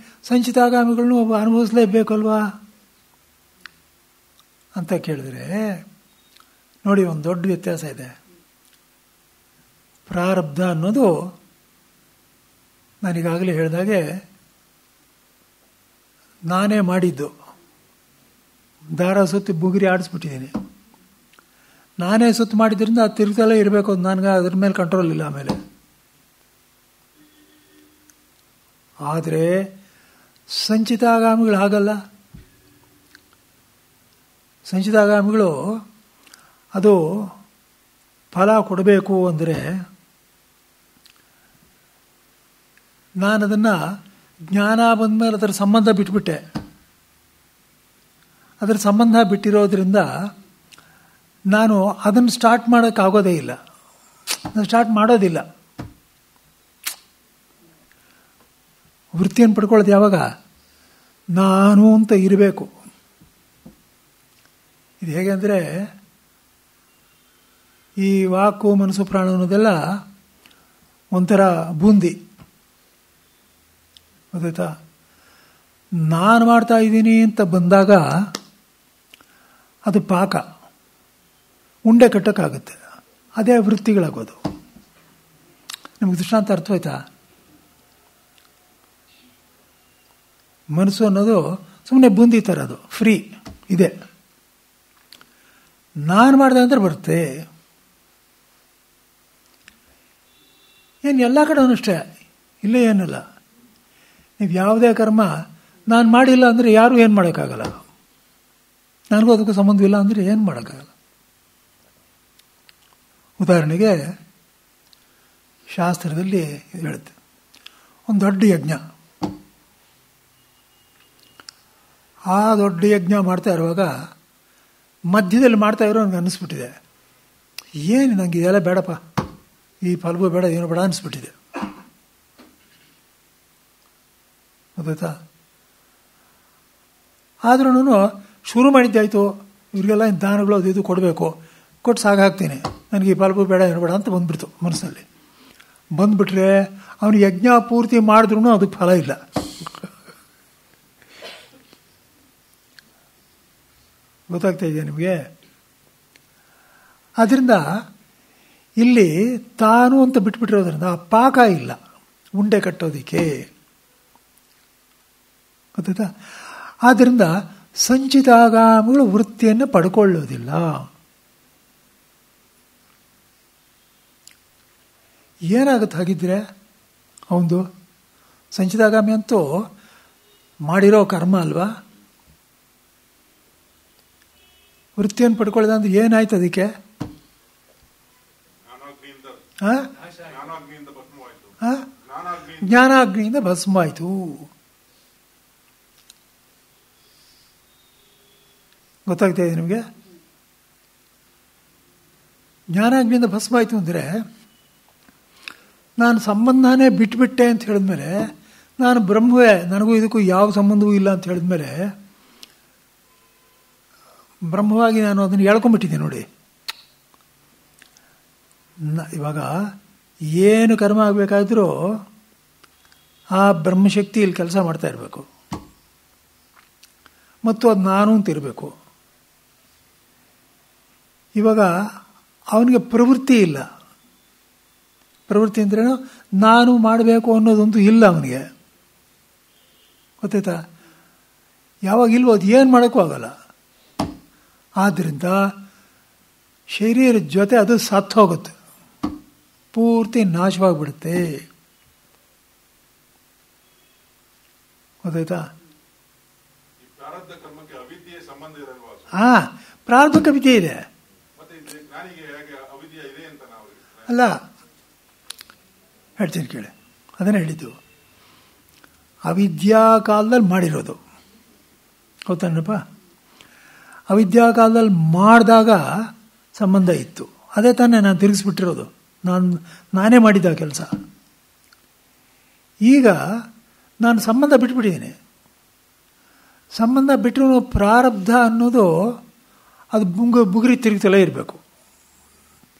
ಸಂಚಿತಾಗಾಮಿಗಳನ್ನು ಅನುಭವಿಸಲೇಬೇಕಲ್ವಾ ಅಂತ ಕೇಳಿದ್ರೆ ನೋಡಿ, ಒಂದು ದೊಡ್ಡ ವ್ಯತ್ಯಾಸ ಇದೆ. ಪ್ರಾರಬ್ಧ ಅನ್ನೋದು ನಾನೀಗಾಗಲೇ ಹೇಳಿದಾಗೆ ನಾನೇ ಮಾಡಿದ್ದು. ದಾರ ಸುತ್ತಿ ಬುಗುರಿ ಆಡಿಸ್ಬಿಟ್ಟಿದ್ದೀನಿ. ನಾನೇ ಸುತ್ತು ಮಾಡಿದ್ರಿಂದ ಅದು ತಿರುಗ್ತಲೇ ಇರಬೇಕು, ಅದು ನನಗೆ ಅದ್ರ ಮೇಲೆ ಕಂಟ್ರೋಲ್ ಇಲ್ಲ. ಆಮೇಲೆ ಆದರೆ ಸಂಚಿತಾಗಾಮಿಗಳು ಹಾಗಲ್ಲ. ಸಂಚಿತಾಗಾಮಿಗಳು ಅದು ಫಲ ಕೊಡಬೇಕು ಅಂದರೆ ನಾನು ಅದನ್ನು ಜ್ಞಾನ ಬಂದ ಮೇಲೆ ಅದರ ಸಂಬಂಧ ಬಿಟ್ಬಿಟ್ಟೆ. ಅದರ ಸಂಬಂಧ ಬಿಟ್ಟಿರೋದ್ರಿಂದ ನಾನು ಅದನ್ನು ಸ್ಟಾರ್ಟ್ ಮಾಡೋಕ್ಕಾಗೋದೇ ಇಲ್ಲ. ನಾನು ಸ್ಟಾರ್ಟ್ ಮಾಡೋದಿಲ್ಲ. ವೃತ್ತಿಯನ್ನು ಪಡ್ಕೊಳ್ಳೋದು ಯಾವಾಗ? ನಾನು ಅಂತ ಇರಬೇಕು. ಇದು ಹೇಗೆ ಅಂದರೆ, ಈ ವಾಕು ಮನಸ್ಸು ಪ್ರಾಣ ಅನ್ನೋದೆಲ್ಲ ಒಂಥರ ಬೂಂದಿ, ಗೊತ್ತಾಯ್ತಾ? ನಾನು ಮಾಡ್ತಾ ಇದ್ದೀನಿ ಅಂತ ಬಂದಾಗ ಅದು ಪಾಕ, ಉಂಡೆ ಕಟ್ಟೋಕ್ಕಾಗುತ್ತೆ. ಅದೇ ವೃತ್ತಿಗಳಾಗೋದು. ನಿಮಗೆ ದೃಷ್ಟಾಂತ ಅರ್ಥವಾಯ್ತಾ? ಮನಸ್ಸು ಅನ್ನೋದು ಸುಮ್ಮನೆ ಬೂಂದಿ ಥರ, ಅದು ಫ್ರೀ ಇದೆ. ನಾನು ಮಾಡಿದೆ ಅಂದ್ರೆ ಬರುತ್ತೆ. ಏನು ಎಲ್ಲ ಕಡೆನೂ ಅಷ್ಟೇ, ಇಲ್ಲೇ ಏನಲ್ಲ. ನೀವು ಯಾವುದೇ ಕರ್ಮ ನಾನು ಮಾಡಿಲ್ಲ ಅಂದರೆ ಯಾರೂ ಏನು ಮಾಡೋಕ್ಕಾಗಲ್ಲ. ನನಗೂ ಅದಕ್ಕೂ ಸಂಬಂಧವಿಲ್ಲ ಅಂದರೆ ಏನು ಮಾಡೋಕ್ಕಾಗಲ್ಲ. ಉದಾಹರಣೆಗೆ ಶಾಸ್ತ್ರದಲ್ಲಿ ಹೇಳುತ್ತೆ, ಒಂದು ದೊಡ್ಡ ಯಜ್ಞ. ಆ ದೊಡ್ಡ ಯಜ್ಞ ಮಾಡ್ತಾ ಇರುವಾಗ ಮಧ್ಯದಲ್ಲಿ ಮಾಡ್ತಾ ಇರೋ ನನಗೆ ಅನ್ನಿಸ್ಬಿಟ್ಟಿದೆ, ಏನು ನನಗೆ ಇದೆಲ್ಲ ಬೇಡಪ್ಪ, ಈ ಫಲವೂ ಬೇಡ, ಏನೂ ಬೇಡ ಅನಿಸ್ಬಿಟ್ಟಿದೆ. ಗೊತ್ತಾಯ್ತಾ? ಆದ್ರೂ ಶುರು ಮಾಡಿದ್ದಾಯಿತು, ಇವ್ರಿಗೆಲ್ಲ ದಾನಗಳು ಅದು ಇದು ಕೊಡಬೇಕು, ಕೊಟ್ಟು ಸಾಕಾಗ್ತೀನಿ, ನನಗೆ ಈ ಫಲವೂ ಬೇಡ, ಏನು ಬೇಡ ಅಂತ ಬಂದ್ಬಿಡ್ತು ಮನಸ್ಸಿನಲ್ಲಿ. ಬಂದುಬಿಟ್ರೆ ಅವನು ಯಜ್ಞ ಪೂರ್ತಿ ಮಾಡಿದ್ರೂ ಅದಕ್ಕೆ ಫಲ ಇಲ್ಲ. ಗೊತ್ತಾಗ್ತಾ ಇದೆಯಾ ನಿಮಗೆ? ಆದ್ದರಿಂದ ಇಲ್ಲಿ ತಾನು ಅಂತ ಬಿಟ್ಬಿಟ್ಟಿರೋದ್ರಿಂದ ಆ ಪಾಕ ಇಲ್ಲ ಉಂಡೆ ಕಟ್ಟೋದಿಕ್ಕೆ. ಗೊತ್ತಾಯ್ತಾ? ಆದ್ದರಿಂದ ಸಂಚಿತಾಗಾಮಿಗಳು ವೃತ್ತಿಯನ್ನು ಪಡ್ಕೊಳ್ಳೋದಿಲ್ಲ. ಏನಾಗುತ್ತೆ ಹಾಗಿದ್ರೆ? ಅವನು ಸಂಚಿತಾಗಾಮಿ ಅಂತೂ ಮಾಡಿರೋ ಕರ್ಮ ಅಲ್ವಾ? ವೃತ್ತಿಯನ್ನು ಪಡ್ಕೊಳ್ಳೋದ ಅಂದ್ರೆ ಏನಾಯ್ತು ಅದಕ್ಕೆ? ಜ್ಞಾನಾಗ್ನಿಯಿಂದ ಭಸ್ಮ ಆಯಿತು. ಗೊತ್ತಾಗ್ತಾ ಇದೆ ನಿಮಗೆ? ಜ್ಞಾನಾಗ್ನಿಯಿಂದ ಭಸ್ಮ ಆಯಿತು ಅಂದರೆ, ನಾನು ಸಂಬಂಧನೇ ಬಿಟ್ಬಿಟ್ಟೆ ಅಂತ ಹೇಳಿದ್ಮೇಲೆ, ನಾನು ಬ್ರಹ್ಮವೇ, ನನಗೂ ಇದಕ್ಕೂ ಯಾವ ಸಂಬಂಧವೂ ಇಲ್ಲ ಅಂತ ಹೇಳಿದ್ಮೇಲೆ ಬ್ರಹ್ಮವಾಗಿ ನಾನು ಅದನ್ನು ಹೇಳ್ಕೊಂಡ್ಬಿಟ್ಟಿದ್ದೆ ನೋಡಿ. ಇವಾಗ ಏನು ಕರ್ಮ ಆಗಬೇಕಾದ್ರೂ ಆ ಬ್ರಹ್ಮಶಕ್ತಿ ಇಲ್ಲಿ ಕೆಲಸ ಮಾಡ್ತಾ ಇರಬೇಕು, ಮತ್ತು ಅದು ನಾನು ಅಂತ ಇರಬೇಕು. ಇವಾಗ ಅವನಿಗೆ ಪ್ರವೃತ್ತಿ ಇಲ್ಲ. ಪ್ರವೃತ್ತಿ ಅಂದ್ರೇನು? ನಾನು ಮಾಡಬೇಕು ಅನ್ನೋದೊಂದು ಇಲ್ಲ ಅವನಿಗೆ. ಗೊತ್ತಾಯ್ತಾ? ಯಾವಾಗ ಇಲ್ವೋ ಅದು ಏನು ಮಾಡೋಕ್ಕೂ ಆಗಲ್ಲ. ಆದ್ದರಿಂದ ಶರೀರದ ಜೊತೆ ಅದು ಸತ್ತು ಹೋಗುತ್ತೆ, ಪೂರ್ತಿ ನಾಶವಾಗಿಬಿಡುತ್ತೆ. ಗೊತ್ತಾಯ್ತಾ? ಪ್ರಾರಬ್ಧಕ್ಕೆ ವಿದ್ಯೆ ಇದೆ ಅಲ್ಲ? ಹೇಳ್ತೀನಿ ಕೇಳಿ, ಅದನ್ನೇ ಹೇಳಿದ್ದು. ಅವಿದ್ಯಾ ಕಾಲದಲ್ಲಿ ಮಾಡಿರೋದು, ಗೊತ್ತೇನಪ್ಪ? ಅವಿದ್ಯಾ ಕಾಲದಲ್ಲಿ ಮಾಡಿದಾಗ ಸಂಬಂಧ ಇತ್ತು, ಅದೇ ತಾನೇ ನಾನು ತಿರುಗಿಸ್ಬಿಟ್ಟಿರೋದು, ನಾನೇ ಮಾಡಿದ್ದ ಕೆಲಸ. ಈಗ ನಾನು ಸಂಬಂಧ ಬಿಟ್ಬಿಟ್ಟಿದ್ದೀನಿ. ಸಂಬಂಧ ಬಿಟ್ಟರು ಪ್ರಾರಬ್ಧ ಅನ್ನೋದು ಅದು ಬುಗುರಿ ತಿರುಗ್ತಲೇ ಇರಬೇಕು.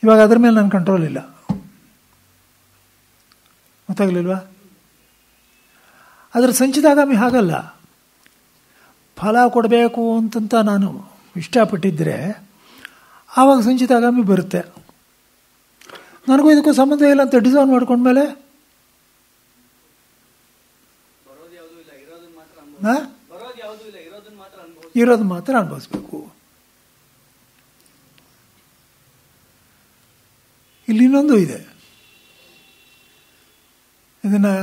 ಇವಾಗ ಅದ್ರ ಮೇಲೆ ನನ್ನ ಕಂಟ್ರೋಲ್ ಇಲ್ಲ. ಗೊತ್ತಾಗಲಿಲ್ವಾ? ಅದರ ಸಂಚಿತಾಗಾಮಿ ಹಾಗಲ್ಲ. ಫಲ ಕೊಡಬೇಕು ಅಂತಂತ ನಾನು ಇಷ್ಟಪಟ್ಟಿದ್ದರೆ ಆವಾಗ ಸಂಚಿತಾಗಾಮಿ ಬರುತ್ತೆ. ನನಗೂ ಇದಕ್ಕೂ ಸಂಬಂಧ ಇಲ್ಲ ಅಂತ ಡಿಸೈನ್ ಮಾಡ್ಕೊಂಡ್ಮೇಲೆ ಇರೋದು ಮಾತ್ರ ಅನುಭವಿಸ್ಬೇಕು. ಇಲ್ಲಿ ಇನ್ನೊಂದು ಇದೆ, ಇದನ್ನು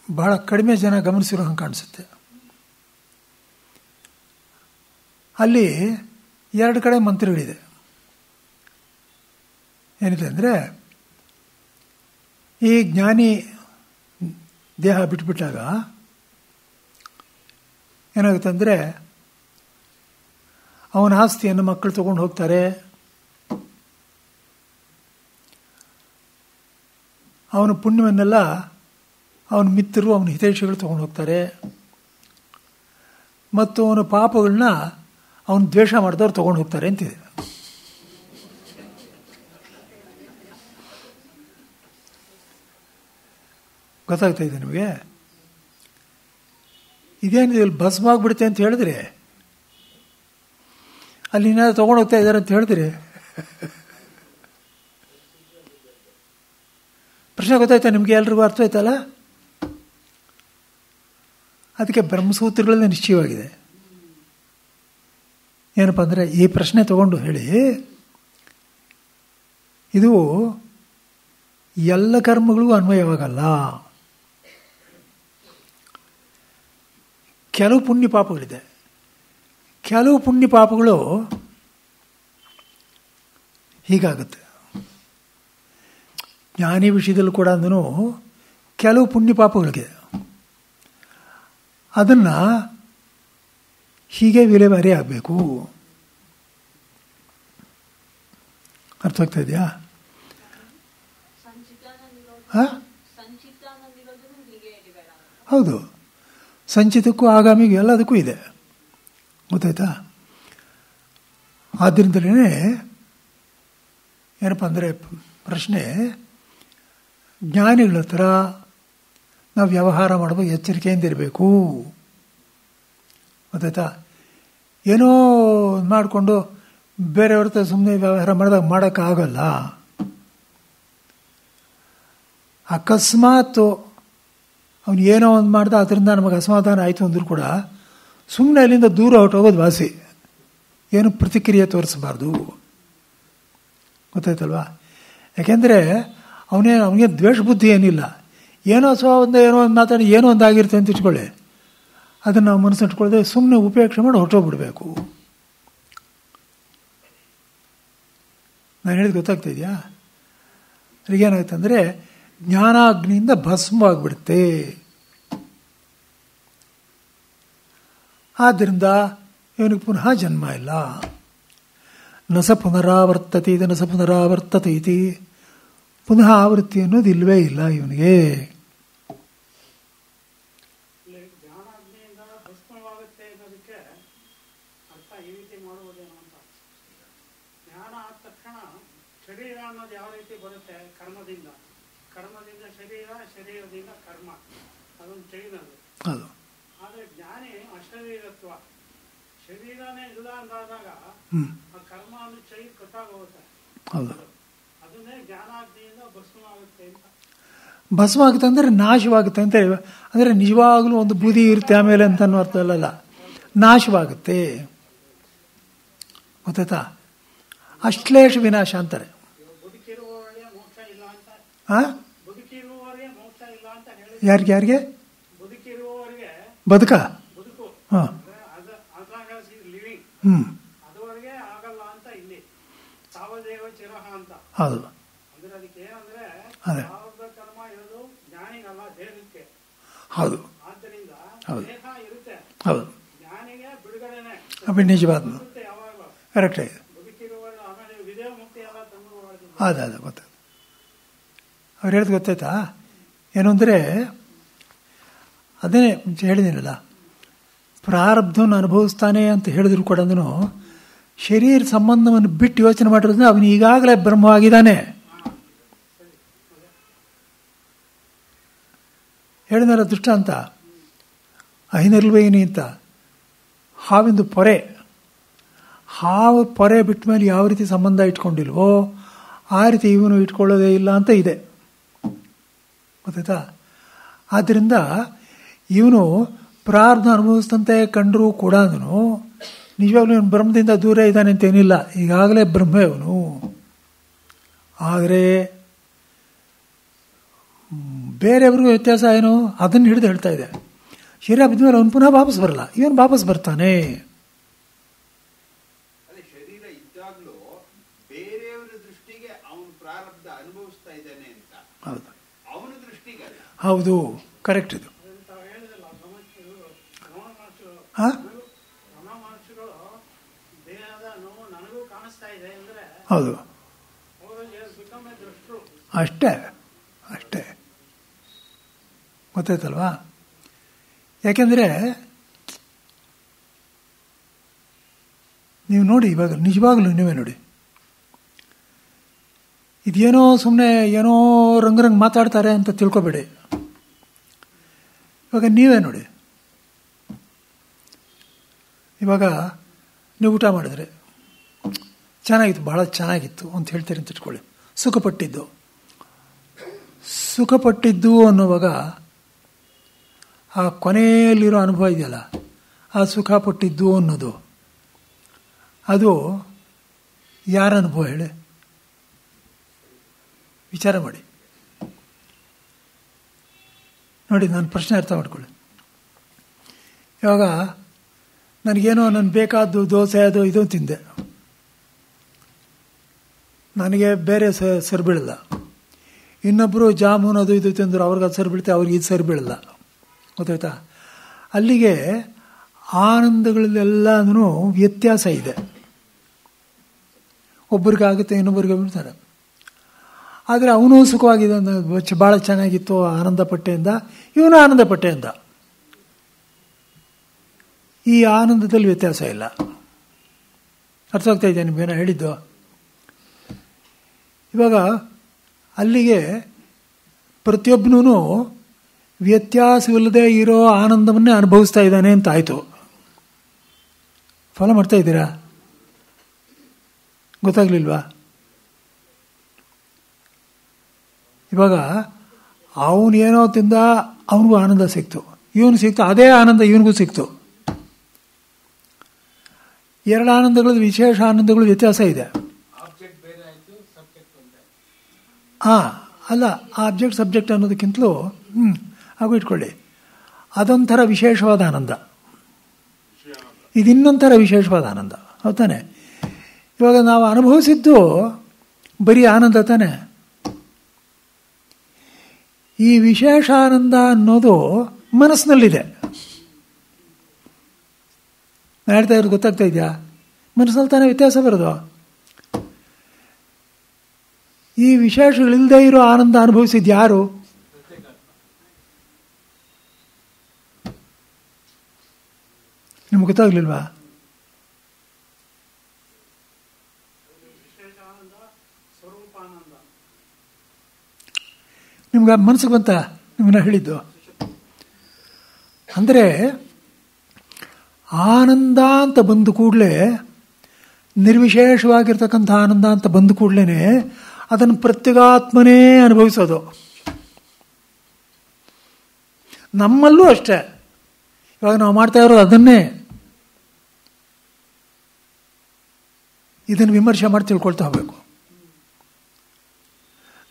ಬಹಳ ಕಡಿಮೆ ಜನ ಗಮನಿಸಿರೋ ಹಂಗೆ ಕಾಣಿಸುತ್ತೆ. ಅಲ್ಲಿ 2 ಕಡೆ ಮಂತ್ರಗಳಿದೆ. ಏನಿದೆ ಅಂದರೆ, ಈ ಜ್ಞಾನಿ ದೇಹ ಬಿಟ್ಬಿಟ್ಟಾಗ ಏನಾಗುತ್ತೆ ಅಂದರೆ, ಅವನ ಆಸ್ತಿಯನ್ನು ಮಕ್ಕಳು ತಗೊಂಡು ಹೋಗ್ತಾರೆ, ಅವನ ಪುಣ್ಯವನ್ನೆಲ್ಲ ಅವನ ಮಿತ್ರರು, ಅವನ ಹಿತೈಷಿಗಳು ತಗೊಂಡು ಹೋಗ್ತಾರೆ, ಮತ್ತು ಅವನ ಪಾಪಗಳನ್ನ ಅವನು ದ್ವೇಷ ಮಾಡಿದವ್ರು ತಗೊಂಡು ಹೋಗ್ತಾರೆ ಅಂತಿದೆ. ಗೊತ್ತಾಗ್ತಾ ಇದೆ ನಿಮಗೆ? ಇದೇನಿದೆ, ಇಲ್ಲಿ ಭಸ್ಮ ಆಗಿಬಿಡುತ್ತೆ ಅಂತ ಹೇಳಿದ್ರೆ, ಅಲ್ಲಿ ಏನಾದ್ರು ತೊಗೊಂಡು ಹೋಗ್ತಾ ಇದ್ದಾರೆ ಅಂತ ಹೇಳಿದ್ರೆ ಪ್ರಶ್ನೆ ಗೊತ್ತಾಯ್ತಾ ನಿಮಗೆ? ಎಲ್ರಿಗೂ ಅರ್ಥ ಆಯ್ತಲ್ಲ? ಅದಕ್ಕೆ ಬ್ರಹ್ಮಸೂತ್ರಗಳಲ್ಲೇ ನಿಶ್ಚಯವಾಗಿದೆ. ಏನಪ್ಪ ಅಂದರೆ, ಈ ಪ್ರಶ್ನೆ ತಗೊಂಡು ಹೇಳಿ, ಇದು ಎಲ್ಲ ಕರ್ಮಗಳಿಗೂ ಅನ್ವಯವಾಗಲ್ಲ. ಕೆಲವು ಪುಣ್ಯ ಪಾಪಗಳಿದೆ. ಕೆಲವು ಪುಣ್ಯ ಪಾಪಗಳು ಹೀಗಾಗುತ್ತೆ. ಜ್ಞಾನಿ ವಿಷಯದಲ್ಲೂ ಕೂಡ ಅಂದನು ಕೆಲವು ಪುಣ್ಯ ಪಾಪಗಳಿಗೆ ಅದನ್ನು ಹೀಗೆ ವಿಲೇವಾರಿ ಆಗಬೇಕು. ಅರ್ಥವಾಗ್ತಾ ಇದೆಯಾ? ಹೌದು, ಸಂಚಿತಕ್ಕೂ ಆಗಾಮಿಗೂ ಎಲ್ಲದಕ್ಕೂ ಇದೆ. ಗೊತ್ತಾಯ್ತಾ? ಆದ್ದರಿಂದಲೇ ಏನಪ್ಪ ಅಂದರೆ ಪ್ರಶ್ನೆ, ಜ್ಞಾನಿಗಳ ಹತ್ರ ನಾವು ವ್ಯವಹಾರ ಮಾಡುವಾಗ ಎಚ್ಚರಿಕೆಯಿಂದ ಇರಬೇಕು. ಗೊತ್ತಾಯ್ತಾ? ಏನೋ ಮಾಡಿಕೊಂಡು ಬೇರೆಯವ್ರ ಹತ್ರ ಸುಮ್ಮನೆ ವ್ಯವಹಾರ ಮಾಡಿದಾಗ ಮಾಡೋಕ್ಕಾಗಲ್ಲ. ಅಕಸ್ಮಾತ್ ಅವನು ಏನೋ ಒಂದು ಮಾಡ್ದ, ಅದರಿಂದ ನಮಗೆ ಅಸಮಾಧಾನ ಆಯಿತು ಅಂದರೂ ಕೂಡ ಸುಮ್ಮನೆ ಅಲ್ಲಿಂದ ದೂರ ಹೊರಟೋಗೋದು ವಾಸಿ. ಏನು ಪ್ರತಿಕ್ರಿಯೆ ತೋರಿಸಬಾರ್ದು. ಗೊತ್ತಾಯ್ತಲ್ವಾ? ಯಾಕೆಂದರೆ ಅವನಿಗೆ ದ್ವೇಷ ಬುದ್ಧಿ ಏನಿಲ್ಲ. ಏನೋ ಏನೋ ಒಂದು ಮಾತಾಡಿ ಏನೋ ಒಂದು ಆಗಿರುತ್ತೆ ಅಂತ ಇಟ್ಕೊಳ್ಳಿ, ಅದನ್ನು ನಾವು ಮನಸ್ಸಿಟ್ಕೊಳ್ಳದೆ ಸುಮ್ಮನೆ ಉಪೇಕ್ಷೆ ಮಾಡಿ ಹೊರಟೋಗ್ಬಿಡ್ಬೇಕು. ನಾನು ಹೇಳಿದ್ದು ಗೊತ್ತಾಗ್ತಾ ಇದೆಯಾ? ಏನಾಗುತ್ತೆ ಅಂದರೆ, ಜ್ಞಾನಾಗ್ನಿಯಿಂದ ಭಸ್ಮವಾಗಿಬಿಡುತ್ತೆ. ಆದ್ದರಿಂದ ಇವನಿಗೆ ಪುನಃ ಜನ್ಮ ಇಲ್ಲ. ನಸ ಪುನರಾವರ್ತತೆ ಇದು ನಸ ಪುನರಾವರ್ತತೆ ಇತಿ. ಪುನಃ ಆವೃತ್ತಿ ಅನ್ನೋದು ಇಲ್ಲವೇ ಇಲ್ಲ ಇವನಿಗೆ. ಜ್ಞಾನಾಗ್ನಿಯಿಂದ ಭಸ್ಮವಾಗುತ್ತೆ ಅನ್ನೋದಕ್ಕೆ ಅರ್ಥ ಈ ರೀತಿ ಮಾಡುವುದೇನು ಅಂತ. ಜ್ಞಾನ ಆದ ತಕ್ಷಣ ಶರೀರ ಅನ್ನೋದು ಯಾವ ರೀತಿ ಬರುತ್ತೆ? ಕರ್ಮದಿಂದ. ಕರ್ಮದಿಂದ ಶರೀರ, ಶರೀರದಿಂದ ಕರ್ಮ. ಅದೊಂದು ಚೈನ್ ಅದು. ಆದರೆ ಜ್ಞಾನಿ ಅಶರೀರತ್ವ. ಶರೀರನೇ ಇಲ್ಲ ಅಂದಾಗ ಆ ಕರ್ಮ ಅನ್ನೋ ಚೈನ್ ಕಟ್ಟಾಗೋಗುತ್ತೆ. ಅದನ್ನೇ ಜ್ಞಾನಾಗ್ನಿಯಿಂದ ಭಸ್ಮ ಆಗುತ್ತೆ ಅಂತ. ಭಸ್ಮ ಆಗುತ್ತೆ ಅಂದರೆ ನಾಶವಾಗುತ್ತೆ ಅಂತ. ಅಂದರೆ ನಿಜವಾಗ್ಲೂ ಒಂದು ಬೂದಿ ಇರುತ್ತೆ ಆಮೇಲೆ ಅಂತ ಅನ್ನೋ ಅರ್ಥ ಅಲ್ಲಲ್ಲ, ನಾಶವಾಗುತ್ತೆ. ಗೊತ್ತಾಯ್ತಾ? ಅಶ್ಲೇಷ ವಿನಾಶ ಅಂತಾರೆ. ಬದುಕಿರುವವರಿಗೆ ಮೋಕ್ಷ ಇಲ್ಲ ಅಂತ. ಬದುಕಿರುವವರಿಗೆ ಮೋಕ್ಷ ಇಲ್ಲ ಅಂತ ಹೇಳಿ. ಯಾರಿಗೆ? ಬದುಕಿರುವವರಿಗೆ ಬದುಕು. ಹಾಂ, ಲಿವಿಂಗ್ ಅದುವರೆಗೆ ಆಗಲ್ಲ ಅಂತ ಇಲ್ಲಿ ತಾವದೇವ ಚಿರಹ ಅಂತ. ಹೌದು. ಅಂದ್ರೆ ಅದಕ್ಕೆ ಏನಂದ್ರೆ ಕರ್ಮ ಇರೋದು ಜ್ಞಾನಿಗಲ್ಲ, ದೇಹಕ್ಕೆ. ಹೌದು. ಆದ್ದರಿಂದ ದೇಹ ಇರುತ್ತೆ. ಹೌದು. ಜ್ಞಾನಿಗೆ ಬಿಡುಗಡೆನೆ. ನಿಜವಾದ ಯಾವಾಗ ಕರೆಕ್ಟ್ ಆಗಿದೆ. ಬದುಕಿರುವ ಆಮೇಲೆ ವಿದೇಹ ಮುಕ್ತಿ ಎಲ್ಲ ತಂದು ಅದ ಗೊತ್ತಾಯ್ತು. ಅವ್ರು ಹೇಳಿದ್ ಗೊತ್ತಾಯ್ತಾ? ಏನು ಅಂದರೆ, ಅದೇ ಹೇಳಿದ್ದೀನಲ್ಲ, ಪ್ರಾರಬ್ಧವನ್ನು ಅನುಭವಿಸ್ತಾನೆ ಅಂತ ಹೇಳಿದ್ರು ಕೂಡ ಶರೀರ ಸಂಬಂಧವನ್ನು ಬಿಟ್ಟು ಯೋಚನೆ ಮಾಡಿರೋದ್ರೆ ಅವನು ಈಗಾಗಲೇ ಬ್ರಹ್ಮವಾಗಿದ್ದಾನೆ. ಹೇಳಿದಲ್ಲ ದೃಷ್ಟಾಂತ, ಐನಲ್ವೇನಿ ಅಂತ ಹಾವಿಂದು ಪೊರೆ. ಹಾವು ಪೊರೆ ಬಿಟ್ಟ ಮೇಲೆ ಯಾವ ರೀತಿ ಸಂಬಂಧ ಇಟ್ಕೊಂಡಿಲ್ವೋ ಆ ರೀತಿ ಇವನು ಇಟ್ಕೊಳ್ಳೋದೇ ಇಲ್ಲ ಅಂತ ಇದೆ. ಗೊತ್ತಾಯ್ತಾ? ಆದ್ದರಿಂದ ಇವನು ಪ್ರಾರ್ಥ ಅನುಭವಿಸ್ತಂತೆ ಕಂಡರೂ ಕೂಡ ನಿಜವಾಗ್ಲೂ ಇವನು ಬ್ರಹ್ಮದಿಂದ ದೂರ ಇದ್ದಾನೆ ಅಂತೇನಿಲ್ಲ, ಈಗಾಗಲೇ ಬ್ರಹ್ಮ ಇವನು. ಆದರೆ ಬೇರೆಯವ್ರಿಗೂ ವ್ಯತ್ಯಾಸ ಏನು ಅದನ್ನು ಹಿಡಿದು ಹೇಳ್ತಾ ಇದೆ. ಶರೀರ ಬಿದ್ದ ಅವನು ಪುನಃ ವಾಪಸ್ ಬರಲ್ಲ, ಇವನು ವಾಪಸ್ ಬರ್ತಾನೆ. ಶರೀರ ಇದ್ದಾಗಲೂ ಬೇರೆಯವರ ದೃಷ್ಟಿಗೆ ಅವನು ಪ್ರಾರಬ್ಧ ಅನುಭವಿಸ್ತಾ ಇದ್ದಾನೆ ಅಂತ. ಹೌದು, ಅವನ ದೃಷ್ಟಿಗೆ ಹೌದು, ಕರೆಕ್ಟ್ ಇದು. ಹೌದು, ಅಷ್ಟೇ ಅಷ್ಟೇ, ಗೊತ್ತಾಯ್ತಲ್ವಾ? ಯಾಕೆಂದರೆ ನೀವು ನೋಡಿ, ಇವಾಗ ನಿಜವಾಗ್ಲೂ ನೀವೇ ನೋಡಿ, ಇದೇನೋ ಸುಮ್ಮನೆ ಏನೋ ರಂಗ್ ಮಾತಾಡ್ತಾರೆ ಅಂತ ತಿಳ್ಕೊಬೇಡಿ. ಇವಾಗ ನೀವೇ ನೋಡಿ, ಇವಾಗ ನೀವು ಊಟ ಮಾಡಿದ್ರೆ ಚೆನ್ನಾಗಿತ್ತು, ಭಾಳ ಚೆನ್ನಾಗಿತ್ತು ಅಂತ ಹೇಳ್ತೀರಿ ಅಂತ ಇಟ್ಕೊಳ್ಳಿ. ಸುಖಪಟ್ಟಿದ್ದು ಅನ್ನುವಾಗ ಆ ಕೊನೆಯಲ್ಲಿರೋ ಅನುಭವ ಇದೆಯಲ್ಲ, ಆ ಸುಖಪಟ್ಟಿದ್ದು ಅನ್ನೋದು ಅದು ಯಾರ ಅನುಭವ ಹೇಳಿ? ವಿಚಾರ ಮಾಡಿ ನೋಡಿ. ನಾನು ಪ್ರಶ್ನೆ ಅರ್ಥ ಮಾಡ್ಕೊಳ್ಳಿ. ಇವಾಗ ನನಗೇನೋ ನನಗೆ ಬೇಕಾದ್ದು ದೋಸೆ ಅದು ಇದು ತಿಂದೆ, ನನಗೆ ಬೇರೆ ಸರಿ ಬೀಳಲ್ಲ. ಇನ್ನೊಬ್ಬರು ಜಾಮೂನು ಅದು ಇದು ತಿಂದರು, ಅವ್ರಿಗೆ ಅದು ಸರಿ ಬೀಳುತ್ತೆ, ಅವ್ರಿಗೆ ಇದು ಸರಿ ಬೀಳಲ್ಲ. ಗೊತ್ತಾಯ್ತಾ? ಅಲ್ಲಿಗೆ ಆನಂದಗಳಲ್ಲೆಲ್ಲನೂ ವ್ಯತ್ಯಾಸ ಇದೆ. ಒಬ್ಬರಿಗಾಗುತ್ತೆ, ಇನ್ನೊಬ್ಬರಿಗೆ ಬಿಡ್ತಾರೆ. ಆದರೆ ಅವನು ಸುಖವಾಗಿದೆ, ಭಾಳ ಚೆನ್ನಾಗಿತ್ತು, ಆನಂದಪಟ್ಟೆಯಿಂದ, ಇವನು ಆನಂದಪಟ್ಟೆಯಿಂದ. ಈ ಆನಂದದಲ್ಲಿ ವ್ಯತ್ಯಾಸ ಇಲ್ಲ. ಅರ್ಥ ಆಗ್ತಾ ಇದೆಯಾ ನಿಮ್ಗೇನೋ ಹೇಳಿದ್ದು? ಇವಾಗ ಅಲ್ಲಿಗೆ ಪ್ರತಿಯೊಬ್ಬನೂ ವ್ಯತ್ಯಾಸವಿಲ್ಲದೆ ಇರೋ ಆನಂದವನ್ನೇ ಅನುಭವಿಸ್ತಾ ಇದ್ದಾನೆ ಅಂತ ಆಯಿತು. ಫಾಲೋ ಮಾಡ್ತಾ ಇದ್ದೀರಾ? ಗೊತ್ತಾಗ್ಲಿಲ್ವಾ? ಇವಾಗ ಅವನೇನೋ ತಿಂದ, ಅವನಿಗೂ ಆನಂದ ಸಿಕ್ತು, ಇವನು ಸಿಕ್ತು, ಅದೇ ಆನಂದ ಇವನಿಗೂ ಸಿಕ್ತು. ಎರಡು ಆನಂದಗಳು, ವಿಶೇಷ ಆನಂದಗಳು ವ್ಯತ್ಯಾಸ ಇದೆ. ಅಲ್ಲ, ಆಬ್ಜೆಕ್ಟ್ ಸಬ್ಜೆಕ್ಟ್ ಅನ್ನೋದಕ್ಕಿಂತಲೂ ಹಾಗೂ ಇಟ್ಕೊಳ್ಳಿ, ಅದೊಂಥರ ವಿಶೇಷವಾದ ಆನಂದ, ಇದಿನ್ನೊಂಥರ ವಿಶೇಷವಾದ ಆನಂದ. ಹೌದಾನೆ? ಇವಾಗ ನಾವು ಅನುಭವಿಸಿದ್ದು ಬರೀ ಆನಂದ ತಾನೆ. ಈ ವಿಶೇಷ ಆನಂದ ಅನ್ನೋದು ಮನಸ್ಸಿನಲ್ಲಿದೆ. ನಾನು ಹೇಳ್ತಾ ಇರೋದು ಗೊತ್ತಾಗ್ತಾ ಇದೆಯಾ? ಮನಸ್ಸಿನಲ್ಲಿ ತಾನೇ ವ್ಯತ್ಯಾಸ ಬರೋದು. ಈ ವಿಶೇಷಗಳಿಲ್ಲದೆ ಇರೋ ಆನಂದ ಅನುಭವಿಸಿದ್ದು ಯಾರು? ನಿಮ್ಗೆ ಗೊತ್ತಾಗ್ಲಿಲ್ವಾ? ನಿಮ್ಗೆ ಮನಸ್ಸಿಗೆ ಬಂತ ನಿಮ್ಮನ್ನ ಹೇಳಿದ್ದು? ಅಂದರೆ ಆನಂದ ಅಂತ ಬಂದ ಕೂಡಲೇ, ನಿರ್ವಿಶೇಷವಾಗಿರ್ತಕ್ಕಂಥ ಆನಂದ ಅಂತ ಬಂದ ಕೂಡಲೇ ಅದನ್ನು ಪ್ರತ್ಯೇಗಾತ್ಮನೇ ಅನುಭವಿಸೋದು. ನಮ್ಮಲ್ಲೂ ಅಷ್ಟೇ. ಇವಾಗ ನಾವು ಮಾಡ್ತಾ ಇರೋದು ಅದನ್ನೇ. ಇದನ್ನು ವಿಮರ್ಶೆ ಮಾಡಿ ತಿಳ್ಕೊಳ್ತಾ ಹೋಗಬೇಕು.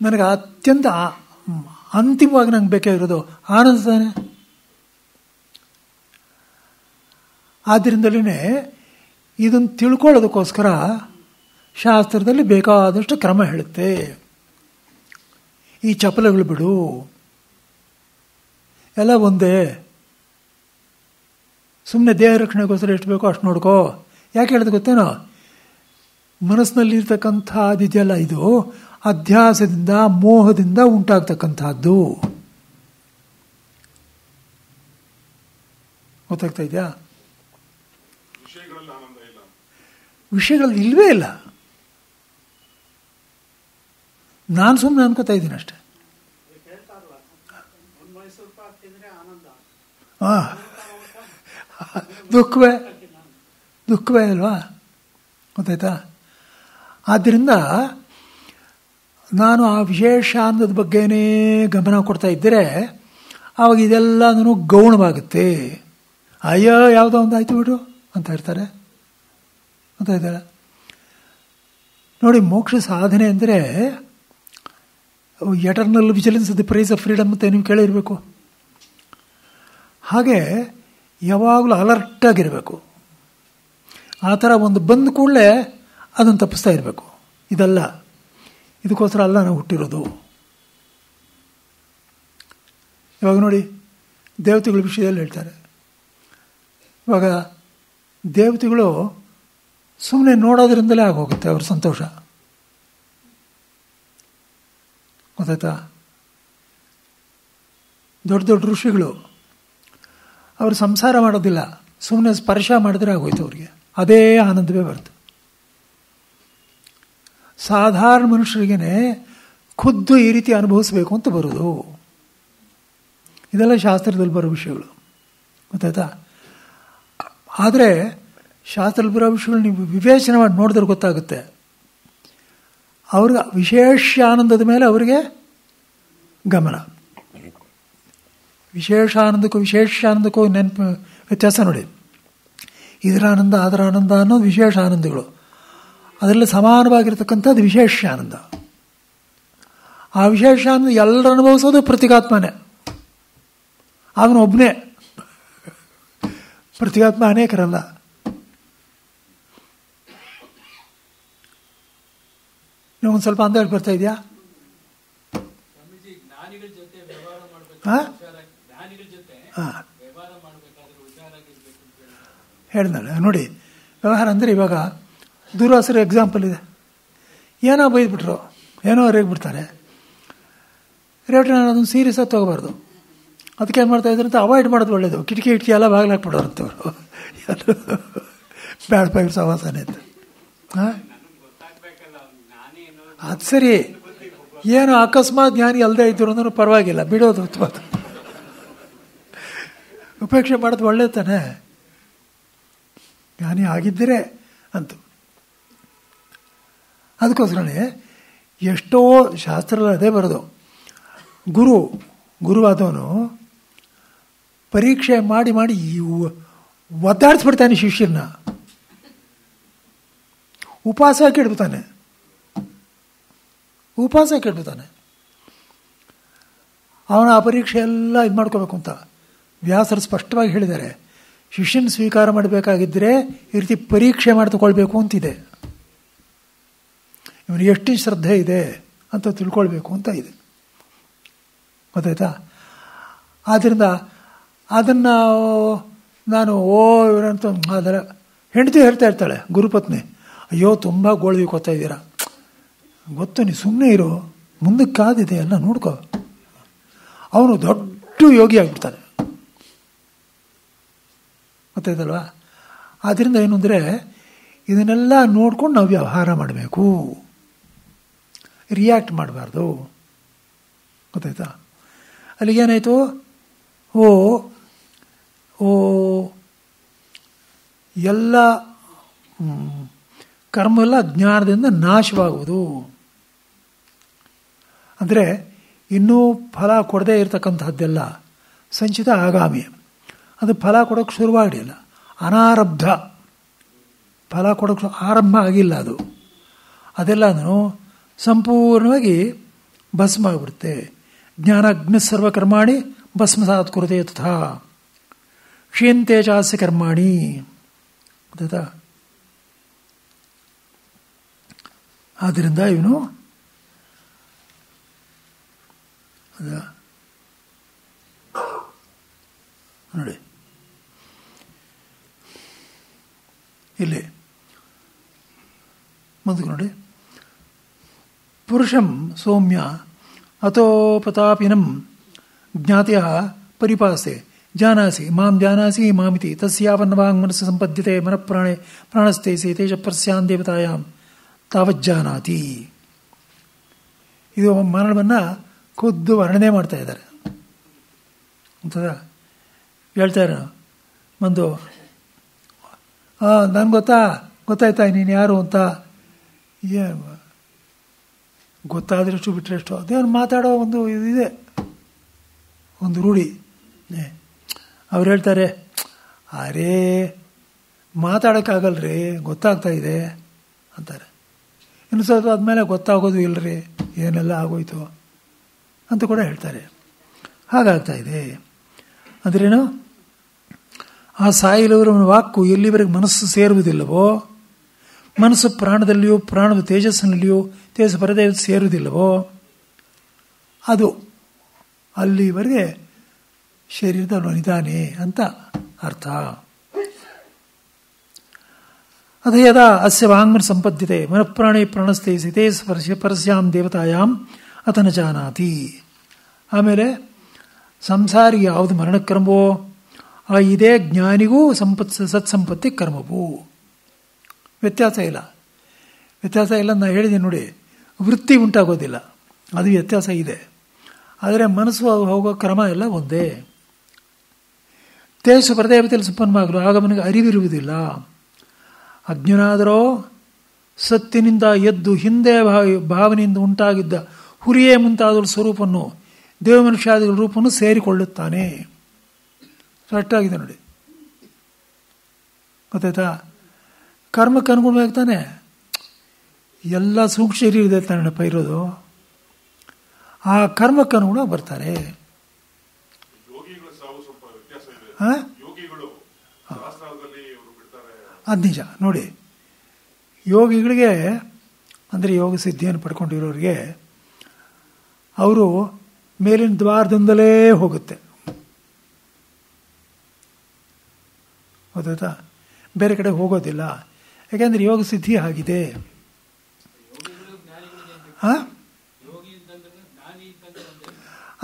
ನನಗೆ ಅತ್ಯಂತ ಅಂತಿಮವಾಗಿ ನಂಗೆ ಬೇಕಾಗಿರೋದು ಆನಂದ ತಾನೆ. ಆದ್ದರಿಂದಲೇ ಇದನ್ನು ತಿಳ್ಕೊಳ್ಳೋದಕ್ಕೋಸ್ಕರ ಶಾಸ್ತ್ರದಲ್ಲಿ ಬೇಕಾದಷ್ಟು ಕ್ರಮ ಹೇಳುತ್ತೆ. ಈ ಚಪಲಗಳು ಬಿಡು, ಎಲ್ಲ ಒಂದೇ, ಸುಮ್ಮನೆ ದೇಹ ರಕ್ಷಣೆಗೋಸ್ಕರ ಎಷ್ಟು ಬೇಕೋ ಅಷ್ಟು ನೋಡ್ಕೋ. ಯಾಕೆ ಹೇಳಿದ ಗೊತ್ತೇನೋ? ಮನಸ್ಸಿನಲ್ಲಿರ್ತಕ್ಕಂಥದ್ದಿದೆಯಲ್ಲ, ಇದು ಅಧ್ಯಾಸದಿಂದ, ಮೋಹದಿಂದ ಉಂಟಾಗ್ತಕ್ಕಂಥದ್ದು. ಗೊತ್ತಾಗ್ತಾ ಇದೆಯಾ? ವಿಷಯಗಳಲ್ಲಿ ಇಲ್ವೇ ಇಲ್ಲ. ನಾನು ಸುಮ್ಮನೆ ಅನ್ಕೋತಾ ಇದ್ದೀನಿ ಅಷ್ಟೆ. ದುಃಖವೇ ಅಲ್ವಾ? ಗೊತ್ತಾಯ್ತಾ? ಆದ್ದರಿಂದ ನಾನು ಆ ವಿಶೇಷ ಆನಂದದ ಬಗ್ಗೆನೇ ಗಮನ ಕೊಡ್ತಾ ಇದ್ದರೆ ಆವಾಗ ಇದೆಲ್ಲನೂ ಗೌಣವಾಗುತ್ತೆ. ಅಯ್ಯೋ ಯಾವುದೋ ಒಂದು ಆಯ್ತು ಬಿಡು ಅಂತ ಇರ್ತಾರೆ. ಗೊತ್ತಾಯ್ತಲ್ಲ? ನೋಡಿ, ಮೋಕ್ಷ ಸಾಧನೆ ಅಂದರೆ eternal vigilance the price of freedom ಅಂತ ನೀವು ಕೇಳಿರಬೇಕು. ಹಾಗೆ ಯಾವಾಗಲೂ ಅಲರ್ಟಾಗಿರಬೇಕು. ಆ ಥರ ಒಂದು ಬಂದ ಕೂಡಲೇ ಅದನ್ನು ತಪ್ಪಿಸ್ತಾ ಇರಬೇಕು. ಇದಲ್ಲ, ಇದಕ್ಕೋಸ್ಕರ ಅಲ್ಲ ನಾವು ಹುಟ್ಟಿರೋದು. ಇವಾಗ ನೋಡಿ, ದೇವತೆಗಳ ವಿಷಯದಲ್ಲಿ ಹೇಳ್ತಾರೆ. ಇವಾಗ ದೇವತೆಗಳು ಸುಮ್ಮನೆ ನೋಡೋದ್ರಿಂದಲೇ ಆಗೋಗುತ್ತೆ ಅವ್ರ ಸಂತೋಷ, ಗೊತ್ತಾಯ್ತಾ? ದೊಡ್ಡ ದೊಡ್ಡ ಋಷಿಗಳು ಅವರು ಸಂಸಾರ ಮಾಡೋದಿಲ್ಲ, ಸುಮ್ಮನೆ ಸ್ಪರ್ಶ ಮಾಡಿದ್ರೆ ಆಗೋಯ್ತು ಅವ್ರಿಗೆ, ಅದೇ ಆನಂದವೇ ಬರುತ್ತೆ. ಸಾಧಾರಣ ಮನುಷ್ಯರಿಗೇ ಖುದ್ದು ಈ ರೀತಿ ಅನುಭವಿಸ್ಬೇಕು ಅಂತ ಬರೋದು. ಇದೆಲ್ಲ ಶಾಸ್ತ್ರದಲ್ಲಿ ಬರೋ ವಿಷಯಗಳು, ಗೊತ್ತಾಯ್ತಾ? ಆದರೆ ಶಾಸ್ತ್ರದಲ್ಲಿ ಬರೋ ವಿಷಯಗಳು ನೀವು ವಿವೇಚನೆ ಮಾಡಿ ನೋಡಿದ್ರೆ ಗೊತ್ತಾಗುತ್ತೆ. ಅವ್ರಿಗೆ ವಿಶೇಷ ಆನಂದದ ಮೇಲೆ ಅವರಿಗೆ ಗಮನ. ವಿಶೇಷ ಆನಂದಕ್ಕೂ ನೆನಪು ವ್ಯತ್ಯಾಸ ನೋಡಿ. ಇದರ ಆನಂದ ಅದರ ಆನಂದ ಅನ್ನೋದು ವಿಶೇಷ ಆನಂದಗಳು, ಅದರಲ್ಲಿ ಸಮಾನವಾಗಿರ್ತಕ್ಕಂಥದ್ದು ವಿಶೇಷ ಆನಂದ. ಆ ವಿಶೇಷ ಆನಂದ ಎಲ್ಲರೂ ಅನುಭವಿಸೋದು ಪ್ರತಿಗಾತ್ಮನೇ, ಅವನೊಬ್ಬನೇ. ಪ್ರತಿಗಾತ್ಮ ಅನೇಕರಲ್ಲ. ನೀವು ಸ್ವಲ್ಪ ಅಂದಾಜು ಬರ್ತಾ ಇದೆಯಾ? ಹೇಳಿದ್ನಲ್ಲ ನೋಡಿ, ವ್ಯವಹಾರ ಅಂದರೆ ಇವಾಗ ದುರ್ವಾಸರ ಎಕ್ಸಾಂಪಲ್ ಇದೆ. ಏನೋ ಬೈದ್ಬಿಟ್ರು, ಏನೋ ರೇಗ್ಬಿಡ್ತಾರೆ. ರೇಟ್ ನಾನು ಅದನ್ನು ಸೀರಿಯಸ್ ಆಗಿ ತಗೋಬಾರ್ದು. ಅದಕ್ಕೆ ಏನು ಮಾಡ್ತಾ ಇದ್ರು ಅಂತ ಅವಾಯ್ಡ್ ಮಾಡೋದು ಒಳ್ಳೇದು. ಕಿಟಕಿ ಎಲ್ಲ ಬಾಗಿಲಾಕ್ಬಿಡೋರಂತವ್ರು, ಬ್ಯಾಡ್ ಬೈಡ್ ಸವಾಸನೆ ಅಂತ. ಅದು ಸರಿ, ಏನು ಅಕಸ್ಮಾತ್ ಜ್ಞಾನಿ ಅಲ್ಲದೆ ಇದ್ರು ಅಂದ್ರೂ ಪರವಾಗಿಲ್ಲ, ಬಿಡೋದು ಉತ್ತಮ. ಉಪೇಕ್ಷೆ ಮಾಡೋದು ಒಳ್ಳೆ ತಾನೆ, ಜ್ಞಾನಿ ಆಗಿದ್ದರೆ ಅಂತ. ಅದಕ್ಕೋಸ್ಕರನೇ ಎಷ್ಟೋ ಶಾಸ್ತ್ರದಲ್ಲಿ ಅದೇ ಬರೋದು. ಗುರುವಾದವನು ಪರೀಕ್ಷೆ ಮಾಡಿ ಮಾಡಿ ಒದ್ದಾಡಿಸ್ಬಿಡ್ತಾನೆ ಶಿಷ್ಯರನ್ನ, ಉಪವಾಸ ಕೆಡ್ಬಿಡ್ತಾನೆ. ಅವನ ಆ ಪರೀಕ್ಷೆ ಎಲ್ಲ ಇದು ಮಾಡ್ಕೋಬೇಕು ಅಂತ ವ್ಯಾಸರು ಸ್ಪಷ್ಟವಾಗಿ ಹೇಳಿದ್ದಾರೆ. ಶಿಷ್ಯನ ಸ್ವೀಕಾರ ಮಾಡಬೇಕಾಗಿದ್ದರೆ ಈ ರೀತಿ ಪರೀಕ್ಷೆ ಮಾಡಿ ತಗೊಳ್ಬೇಕು ಅಂತಿದೆ. ಇವನಿಗೆ ಎಷ್ಟು ಶ್ರದ್ಧೆ ಇದೆ ಅಂತ ತಿಳ್ಕೊಳ್ಬೇಕು ಅಂತ ಇದೆ, ಗೊತ್ತಾಯ್ತಾ? ಆದ್ದರಿಂದ ಅದನ್ನು ನಾನು ಇವರಂತ ಅದರ ಹೆಂಡತಿ ಹೇಳ್ತಾ ಇರ್ತಾಳೆ, ಗುರುಪತ್ನಿ, ಅಯ್ಯೋ ತುಂಬ ಗೋಳ್ವಿ ಕೊತ್ತಾ ಇದ್ದೀರಾ, ಗೊತ್ತು, ನೀ ಸುಮ್ಮನೆ ಇರೋ, ಮುಂದಕ್ಕೆ ಕಾದಿದೆ ಎಲ್ಲ ನೋಡ್ಕೋ. ಅವನು ದೊಡ್ಡ ಯೋಗಿ ಆಗಿಬಿಡ್ತಾನೆ, ಗೊತ್ತಾಯ್ತಲ್ವಾ? ಆದ್ದರಿಂದ ಏನು ಅಂದರೆ ಇದನ್ನೆಲ್ಲ ನೋಡ್ಕೊಂಡು ನಾವು ವ್ಯವಹಾರ ಮಾಡಬೇಕು, ರಿಯಾಕ್ಟ್ ಮಾಡಬಾರ್ದು, ಗೊತ್ತಾಯ್ತಾ? ಅಲ್ಲಿಗೇನಾಯಿತು, ಎಲ್ಲ ಕರ್ಮ ಎಲ್ಲ ಜ್ಞಾನದಿಂದ ನಾಶವಾಗುವುದು. ಅಂದರೆ ಇನ್ನೂ ಫಲ ಕೊಡದೇ ಇರತಕ್ಕಂಥದ್ದೆಲ್ಲ ಸಂಚಿತ ಆಗಾಮಿ, ಅದು ಫಲ ಕೊಡೋಕ್ಕೆ ಶುರುವಾಗಿಲ್ಲ, ಅನಾರಬ್ಧ ಫಲ ಕೊಡೋಕ್ಕೆ ಆರಂಭ ಆಗಿಲ್ಲ. ಅದೆಲ್ಲನೂ ಸಂಪೂರ್ಣವಾಗಿ ಭಸ್ಮ ಆಗಿಬಿಡುತ್ತೆ. ಜ್ಞಾನಾಗ್ನಿ ಸರ್ವಕರ್ಮಾಣಿ ಭಸ್ಮಸಾತ್ ಕುರುತೆ ತಥಾ ಕ್ಷೀಯಂತೆ ಚಾಸ್ಯ ಕರ್ಮಾಣಿ. ಗೊತ್ತಾಯ್ತಾ? ಆದ್ದರಿಂದ ಇವನು ನೋಡಿ ಇಲ್ಲಿ ಮುಂದಕ್ಕೆ ನೋಡಿ, ಪುರುಷಂ ಸೌಮ್ಯ ಅಥೋಪತಾಪಿನಂ ಜ್ಞಾತ್ಯ ಪರಿಪಾಸೆ ಜಾನಾಸಿ ಮಾಂ ಜಾನಾಸಿ ಮಾಮಿತಿ ತಸ್ಯಾವನ್ನವಾಂಗ್ ಮನಸ್ಸು ಸಂಪದ್ಯತೆ ಮನಃಪ್ರಾಣೆ ಪ್ರಾಣಸ್ಥೆ ಸೇತೇಜ ಪರ್ಸ್ಯಾನ್ ದೇವತಾಯಾಂ ತಾವಜ್ಜಾನಾತಿ. ಇದು ಮರಣವನ್ನು ಖುದ್ದು ವರ್ಣನೆ ಮಾಡ್ತಾ ಇದ್ದಾರೆ ಅಂತದ ಹೇಳ್ತಾರೆ. ಒಂದು ನನಗೆ ಗೊತ್ತಾಯ್ತಾ ನೀನು ಯಾರು ಅಂತ, ಗೊತ್ತಾದ್ರಷ್ಟು ಬಿಟ್ಟರೆಷ್ಟು, ಅದೇನು ಮಾತಾಡೋ ಒಂದು ಇದಿದೆ, ಒಂದು ರೂಢಿ. ಅವ್ರು ಹೇಳ್ತಾರೆ, ಅರೇ ಮಾತಾಡೋಕ್ಕಾಗಲ್ರಿ, ಗೊತ್ತಾಗ್ತಾ ಇದೆ ಅಂತಾರೆ. ಇನ್ನು ಸ್ವಲ್ಪ ಆದಮೇಲೆ ಗೊತ್ತಾಗೋದು ಇಲ್ಲರಿ, ಏನೆಲ್ಲ ಆಗೋಯ್ತು ಅಂತ ಕೂಡ ಹೇಳ್ತಾರೆ. ಹಾಗಾಗ್ತಾ ಇದೆ. ಅಂದ್ರೇನು? ಆ ಸಾಯಿಲವರ ವಾಕು ಎಲ್ಲಿವರೆಗೆ ಮನಸ್ಸು ಸೇರುವುದಿಲ್ಲವೋ, ಮನಸ್ಸು ಪ್ರಾಣದಲ್ಲಿಯೂ ಪ್ರಾಣದ ತೇಜಸ್ಸಿನಲ್ಲಿಯೂ ತೇಜಸ್ ಪರದೇವ ಸೇರುವುದಿಲ್ಲವೋ ಅದು ಅಲ್ಲಿವರೆಗೆ ಶರೀರದಲ್ಲಿದ್ದಾನೆ ಅಂತ ಅರ್ಥ. ಅಥ ಯದಾ ಅಸ್ಯ ವಾಂಗ್ಮನ ಸಂಪದ್ಯತೆ ಮನಃಪ್ರಾಣೇ ಪ್ರಾಣಸ್ಥೆ ಸಿತೆ ಪರಸ್ಯಾಂ ದೇವತಾಯಾಮ್ ಅಥ ನ ಜಾನಾತಿ. ಆಮೇಲೆ ಸಂಸಾರಿಗೆ ಯಾವುದು ಮರಣಕ್ರಮವೋ ಆ ಇದೇ ಜ್ಞಾನಿಗೂ ಸತ್ಸಂಪತ್ತಿ ಕರ್ಮವು. ವ್ಯತ್ಯಾಸ ಇಲ್ಲ. ವ್ಯತ್ಯಾಸ ಇಲ್ಲ ನಾನು ಹೇಳಿದ್ದೀನಿ ನೋಡಿ. ವೃತ್ತಿ ಉಂಟಾಗೋದಿಲ್ಲ, ಅದು ವ್ಯತ್ಯಾಸ ಇದೆ. ಆದರೆ ಮನಸ್ಸು ಹೋಗೋ ಕ್ರಮ ಎಲ್ಲ ಒಂದೇ. ತೇಜಸ್ಸು ಪರದೇವತೆಯಲ್ಲಿ ಸಂಪನ್ನವಾಗಲು ಆಗ ಅವನಿಗೆ ಅರಿವಿರುವುದಿಲ್ಲ. ಅಜ್ಞನಾದರೋ ಸತ್ತಿನಿಂದ ಎದ್ದು ಹಿಂದೆ ಭಾವನೆಯಿಂದ ಉಂಟಾಗಿದ್ದ ಹುರಿಯೇ ಮುಂತಾದ ಸ್ವರೂಪವನ್ನು ದೇವ ಮನುಷ್ಯಾದಿಗಳ ರೂಪವನ್ನು ಸೇರಿಕೊಳ್ಳುತ್ತಾನೆ. ಕರೆಕ್ಟಾಗಿದೆ ನೋಡಿ. ಗೊತ್ತಾಯ್ತಾ? ಕರ್ಮಕ್ಕೆ ಅನುಗುಣವಾಗ್ತಾನೆ. ಎಲ್ಲ ಸೂಕ್ಷ್ಮ ಶರೀರ ಇದೆ ತಾನಪ್ಪ ಇರೋದು. ಆ ಕರ್ಮಕ್ಕೆ ಅನುಗುಣ ಬರ್ತಾರೆ. ಅದು ನಿಜ ನೋಡಿ. ಯೋಗಿಗಳಿಗೆ ಅಂದರೆ ಯೋಗ ಸಿದ್ಧಿಯನ್ನು ಪಡ್ಕೊಂಡಿರೋರಿಗೆ ಅವರು ಮೇಲಿನ ದ್ವಾರದಿಂದಲೇ ಹೋಗುತ್ತೆ. ಗೊತ್ತಾಯ್ತಾ? ಬೇರೆ ಕಡೆ ಹೋಗೋದಿಲ್ಲ. ಯಾಕೆಂದರೆ ಯೋಗ ಸಿದ್ಧಿ ಆಗಿದೆ.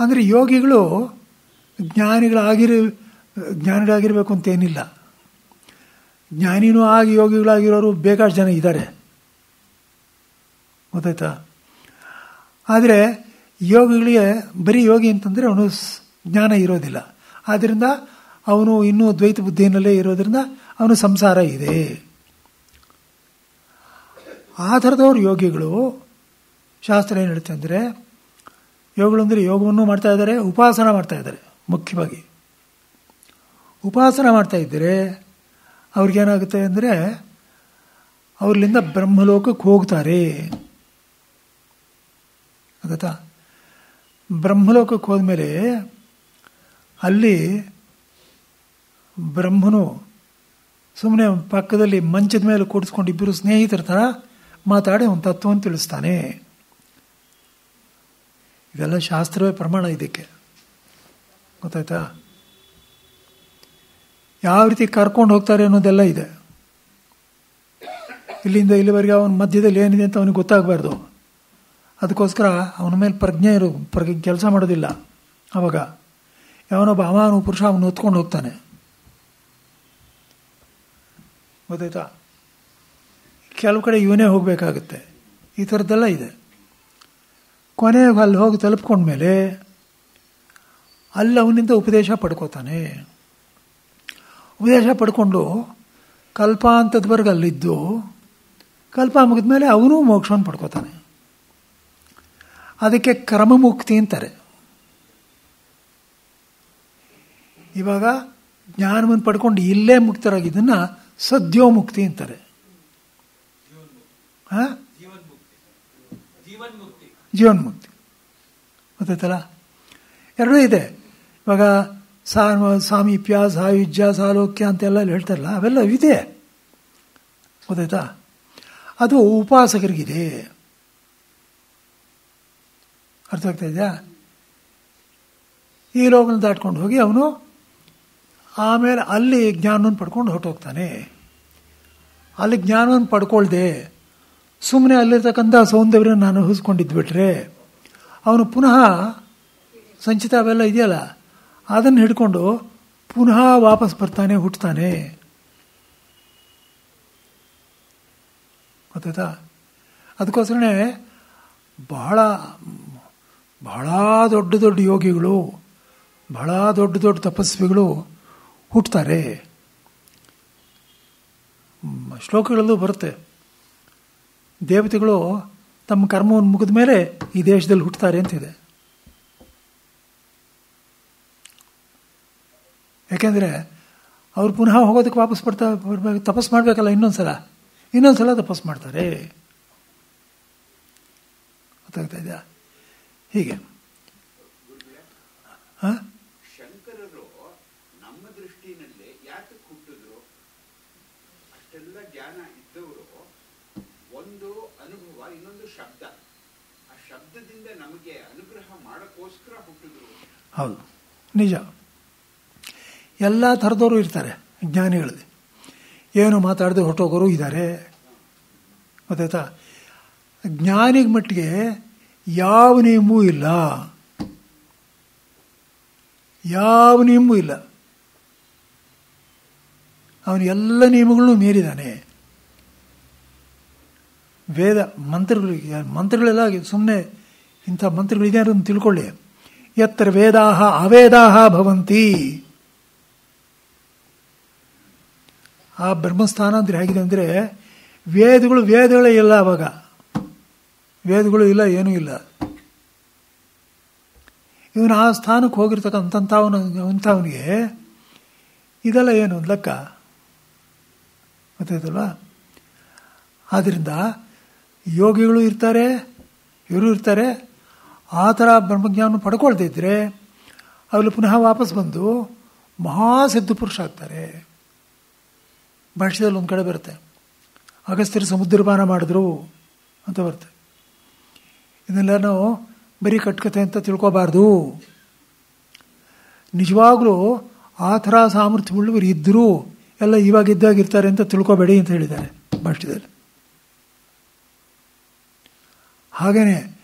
ಅಂದರೆ ಯೋಗಿಗಳು ಜ್ಞಾನಿಗಳಾಗಿರಬೇಕು ಅಂತೇನಿಲ್ಲ. ಜ್ಞಾನಿನೂ ಆಗಿ ಯೋಗಿಗಳಾಗಿರೋರು ಬೇಕಾಷ್ಟು ಜನ ಇದ್ದಾರೆ. ಗೊತ್ತಾಯ್ತಾ? ಆದರೆ ಯೋಗಿಗಳಿಗೆ ಬರೀ ಯೋಗಿ ಅಂತಂದರೆ ಅವನು ಜ್ಞಾನ ಇರೋದಿಲ್ಲ. ಆದ್ದರಿಂದ ಅವನು ಇನ್ನೂ ದ್ವೈತ ಬುದ್ಧಿಯಲ್ಲೇ ಇರೋದ್ರಿಂದ ಅವನು ಸಂಸಾರ ಇದೆ. ಆ ಥರದವ್ರು ಯೋಗಿಗಳು. ಶಾಸ್ತ್ರ ಏನು ಹೇಳುತ್ತೆ ಅಂದರೆ, ಯೋಗಗಳು ಅಂದರೆ ಯೋಗವನ್ನು ಮಾಡ್ತಾ ಇದ್ದಾರೆ, ಉಪಾಸನ ಮಾಡ್ತಾ ಇದ್ದಾರೆ. ಮುಖ್ಯವಾಗಿ ಉಪಾಸನ ಮಾಡ್ತಾ ಇದ್ದರೆ ಅವ್ರಿಗೇನಾಗುತ್ತೆ ಅಂದರೆ ಅವ್ರಲ್ಲಿಂದ ಬ್ರಹ್ಮಲೋಕಕ್ಕೆ ಹೋಗ್ತಾರೆ. ಗೊತ್ತಾ? ಬ್ರಹ್ಮಲೋಕಕ್ಕೆ ಹೋದ್ಮೇಲೆ ಅಲ್ಲಿ ಬ್ರಹ್ಮನು ಸುಮ್ಮನೆ ಪಕ್ಕದಲ್ಲಿ ಮಂಚದ ಮೇಲೆ ಕೂಡಿಸ್ಕೊಂಡು ಇಬ್ಬರು ಸ್ನೇಹಿತರ ಥರ ಮಾತಾಡಿ ಒಂದು ತತ್ವವನ್ನು ತಿಳಿಸ್ತಾನೆ. ಇದೆಲ್ಲ ಶಾಸ್ತ್ರವೇ ಪ್ರಮಾಣ ಇದಕ್ಕೆ. ಗೊತ್ತಾಯ್ತಾ? ಯಾವ ರೀತಿ ಕರ್ಕೊಂಡು ಹೋಗ್ತಾರೆ ಅನ್ನೋದೆಲ್ಲ ಇದೆ. ಇಲ್ಲಿಂದ ಇಲ್ಲಿವರೆಗೆ ಅವನ ಮಧ್ಯದಲ್ಲಿ ಏನಿದೆ ಅಂತ ಅವನಿಗೆ ಗೊತ್ತಾಗಬಾರ್ದು. ಅದಕ್ಕೋಸ್ಕರ ಅವನ ಮೇಲೆ ಪ್ರಜ್ಞೆ ಕೆಲಸ ಮಾಡೋದಿಲ್ಲ. ಆವಾಗ ಯಾವನೊಬ್ಬ ಅಮಾನು ಪುರುಷ ಅವನು ಹೊತ್ಕೊಂಡು ಹೋಗ್ತಾನೆ. ಗೊತ್ತಾಯ್ತಾ? ಕೆಲವು ಕಡೆ ಇವನೇ ಹೋಗಬೇಕಾಗುತ್ತೆ. ಈ ಥರದ್ದೆಲ್ಲ ಇದೆ. ಕೊನೆಗೆ ಅಲ್ಲಿ ಹೋಗಿ ತಲುಪ್ಕೊಂಡ್ಮೇಲೆ ಅಲ್ಲಿ ಅವನಿಂದ ಉಪದೇಶ ಪಡ್ಕೋತಾನೆ. ಉಪದೇಶ ಪಡ್ಕೊಂಡು ಕಲ್ಪಾಂತದವರೆಗೆ ಅಲ್ಲಿದ್ದು ಕಲ್ಪ ಮುಗಿದ್ಮೇಲೆ ಅವನು ಮೋಕ್ಷವನ್ನು ಪಡ್ಕೋತಾನೆ. ಅದಕ್ಕೆ ಕ್ರಮಮುಕ್ತಿ ಅಂತಾರೆ. ಇವಾಗ ಜ್ಞಾನವನ್ನು ಪಡ್ಕೊಂಡು ಇಲ್ಲೇ ಮುಕ್ತರಾಗಿದ್ದನ್ನು ಸದ್ಯೋಮುಕ್ತಿ ಅಂತಾರೆ. ಜೀವನ್ಮುಕ್ತಿ ಗೊತ್ತಾಯ್ತಲ್ಲ? ಎರಡೂ ಇದೆ. ಇವಾಗ ಸಾಮೀಪ್ಯ, ಸಾಯುಜ್ಯ, ಸಾಲೋಕ್ಯ ಅಂತೆಲ್ಲ ಹೇಳ್ತಾರಲ್ಲ, ಅವೆಲ್ಲ ಇದೆ. ಗೊತ್ತಾಯ್ತಾ? ಅದು ಉಪಾಸಕರಿಗಿದೆ. ಅರ್ಥ ಆಗ್ತಾ ಇದೆಯಾ? ಈ ಲೋಕನ ದಾಟ್ಕೊಂಡು ಹೋಗಿ ಅವನು ಆಮೇಲೆ ಅಲ್ಲಿ ಜ್ಞಾನವನ್ನು ಪಡ್ಕೊಂಡು ಹೊರಟೋಗ್ತಾನೆ. ಅಲ್ಲಿ ಜ್ಞಾನವನ್ನು ಪಡ್ಕೊಳ್ದೆ ಸುಮ್ಮನೆ ಅಲ್ಲಿರ್ತಕ್ಕಂಥ ಸೌಂದರ್ಯ ನಾನು ಅನುಭವಿಸ್ಕೊಂಡಿದ್ಬಿಟ್ರೆ ಅವನು ಪುನಃ ಸಂಚಿತ ಅವೆಲ್ಲ ಇದೆಯಲ್ಲ ಅದನ್ನು ಹಿಡ್ಕೊಂಡು ಪುನಃ ವಾಪಸ್ ಬರ್ತಾನೆ, ಹುಟ್ಟುತ್ತಾನೆ. ಗೊತ್ತಾಯ್ತಾ? ಅದಕ್ಕೋಸ್ಕರನೇ ಬಹಳ ಬಹಳ ದೊಡ್ಡ ದೊಡ್ಡ ಯೋಗಿಗಳು, ಬಹಳ ದೊಡ್ಡ ದೊಡ್ಡ ತಪಸ್ವಿಗಳು ಹುಟ್ಟುತ್ತಾರೆ. ಶ್ಲೋಕಗಳಲ್ಲೂ ಬರುತ್ತೆ, ದೇವತೆಗಳು ತಮ್ಮ ಕರ್ಮವನ್ನು ಮುಗಿದ ಮೇಲೆ ಈ ದೇಶದಲ್ಲಿ ಹುಟ್ಟುತ್ತಾರೆ ಅಂತಿದೆ. ಯಾಕೆಂದರೆ ಅವ್ರು ಪುನಃ ಹೋಗೋದಕ್ಕೆ ವಾಪಸ್ ಬರ್ಬೇಕು, ತಪಸ್ ಮಾಡಬೇಕಲ್ಲ, ಇನ್ನೊಂದ್ಸಲ ತಪಸ್ ಮಾಡ್ತಾರೆ. ಗೊತ್ತಾಗ್ತಾ ಇದೆಯಾ? ಹೀಗೆ ದೃಷ್ಟಿನಲ್ಲಿ ಯಾತಕ್ಕೆ ಹುಟ್ಟಿದ್ರು? ಅಷ್ಟೆಲ್ಲ ಜ್ಞಾನ ಇದ್ದವರು ಒಂದು ಅನುಭವ, ಇನ್ನೊಂದು ಶಬ್ದ. ಆ ಶಬ್ದದಿಂದ ನಮಗೆ ಅನುಗ್ರಹ ಮಾಡಕ್ಕೋಸ್ಕರ ಹುಟ್ಟಿದ್ರು. ಹೌದು, ನಿಜ. ಎಲ್ಲ ಥರದವರು ಇರ್ತಾರೆ ಜ್ಞಾನಿಗಳಲ್ಲಿ. ಏನು ಮಾತಾಡದೆ ಹೊರಟೋಗೋರು ಇದ್ದಾರೆ, ಗೊತ್ತಾಯ್ತಾ? ಜ್ಞಾನಿಗೆ ಮಟ್ಟಿಗೆ ಯಾವ ನಿಯಮವೂ ಇಲ್ಲ, ಯಾವ ನಿಯಮವೂ ಇಲ್ಲ. ಅವನು ಎಲ್ಲ ನಿಯಮಗಳನ್ನು ಮೀರಿದ್ದಾನೆ. ವೇದ ಮಂತ್ರಗಳೆಲ್ಲ ಸುಮ್ಮನೆ ಇಂಥ ಮಂತ್ರಗಳಿದೆ ಅಂತ ತಿಳ್ಕೊಳ್ಳಿ. ಯತ್ರ ವೇದಾಹ ಅವೇದಾಹ ಭವಂತಿ. ಆ ಬ್ರಹ್ಮಸ್ಥಾನ ಅಂದ್ರೆ ಹೇಗಿದೆ ಅಂದರೆ ವೇದಗಳೇ ಇಲ್ಲ. ಅವಾಗ ವೇದಗಳು ಇಲ್ಲ, ಏನೂ ಇಲ್ಲ. ಇವನು ಆ ಸ್ಥಾನಕ್ಕೆ ಹೋಗಿರ್ತಕ್ಕಂಥವನಿಗೆ ಇದೆಲ್ಲ ಏನು ಲೆಕ್ಕ, ಗೊತ್ತಾಯ್ತಲ್ವಾ? ಆದ್ದರಿಂದ ಯೋಗಿಗಳು ಇರ್ತಾರೆ, ಇವರು ಇರ್ತಾರೆ. ಆ ಥರ ಬ್ರಹ್ಮಜ್ಞಾನ ಪಡ್ಕೊಳ್ತಾ ಇದ್ರೆ ಅವರು ಪುನಃ ವಾಪಸ್ ಬಂದು ಮಹಾಸಿದ್ಧ ಪುರುಷ ಆಗ್ತಾರೆ. ಭಾಷ್ಯದಲ್ಲಿ ಒಂದು ಕಡೆ ಬರುತ್ತೆ, ಅಗಸ್ತ್ಯರು ಸಮುದ್ರಪಾನ ಮಾಡಿದ್ರು ಅಂತ ಬರುತ್ತೆ. ಇದನ್ನೆಲ್ಲ ನಾವು ಬರೀ ಕಟ್ಕತೆ ಅಂತ ತಿಳ್ಕೋಬಾರ್ದು. ನಿಜವಾಗ್ಲೂ ಆ ಥರ ಸಾಮರ್ಥ್ಯವುಳ್ಳವರು ಇದ್ದರೂ ಎಲ್ಲ ಇವಾಗಿದ್ದಾಗಿರ್ತಾರೆ ಅಂತ ತಿಳ್ಕೊಬೇಡಿ ಅಂತ ಹೇಳಿದ್ದಾರೆ ಭಾಷ್ಯದಲ್ಲಿ. ಹಾಗೇನೆ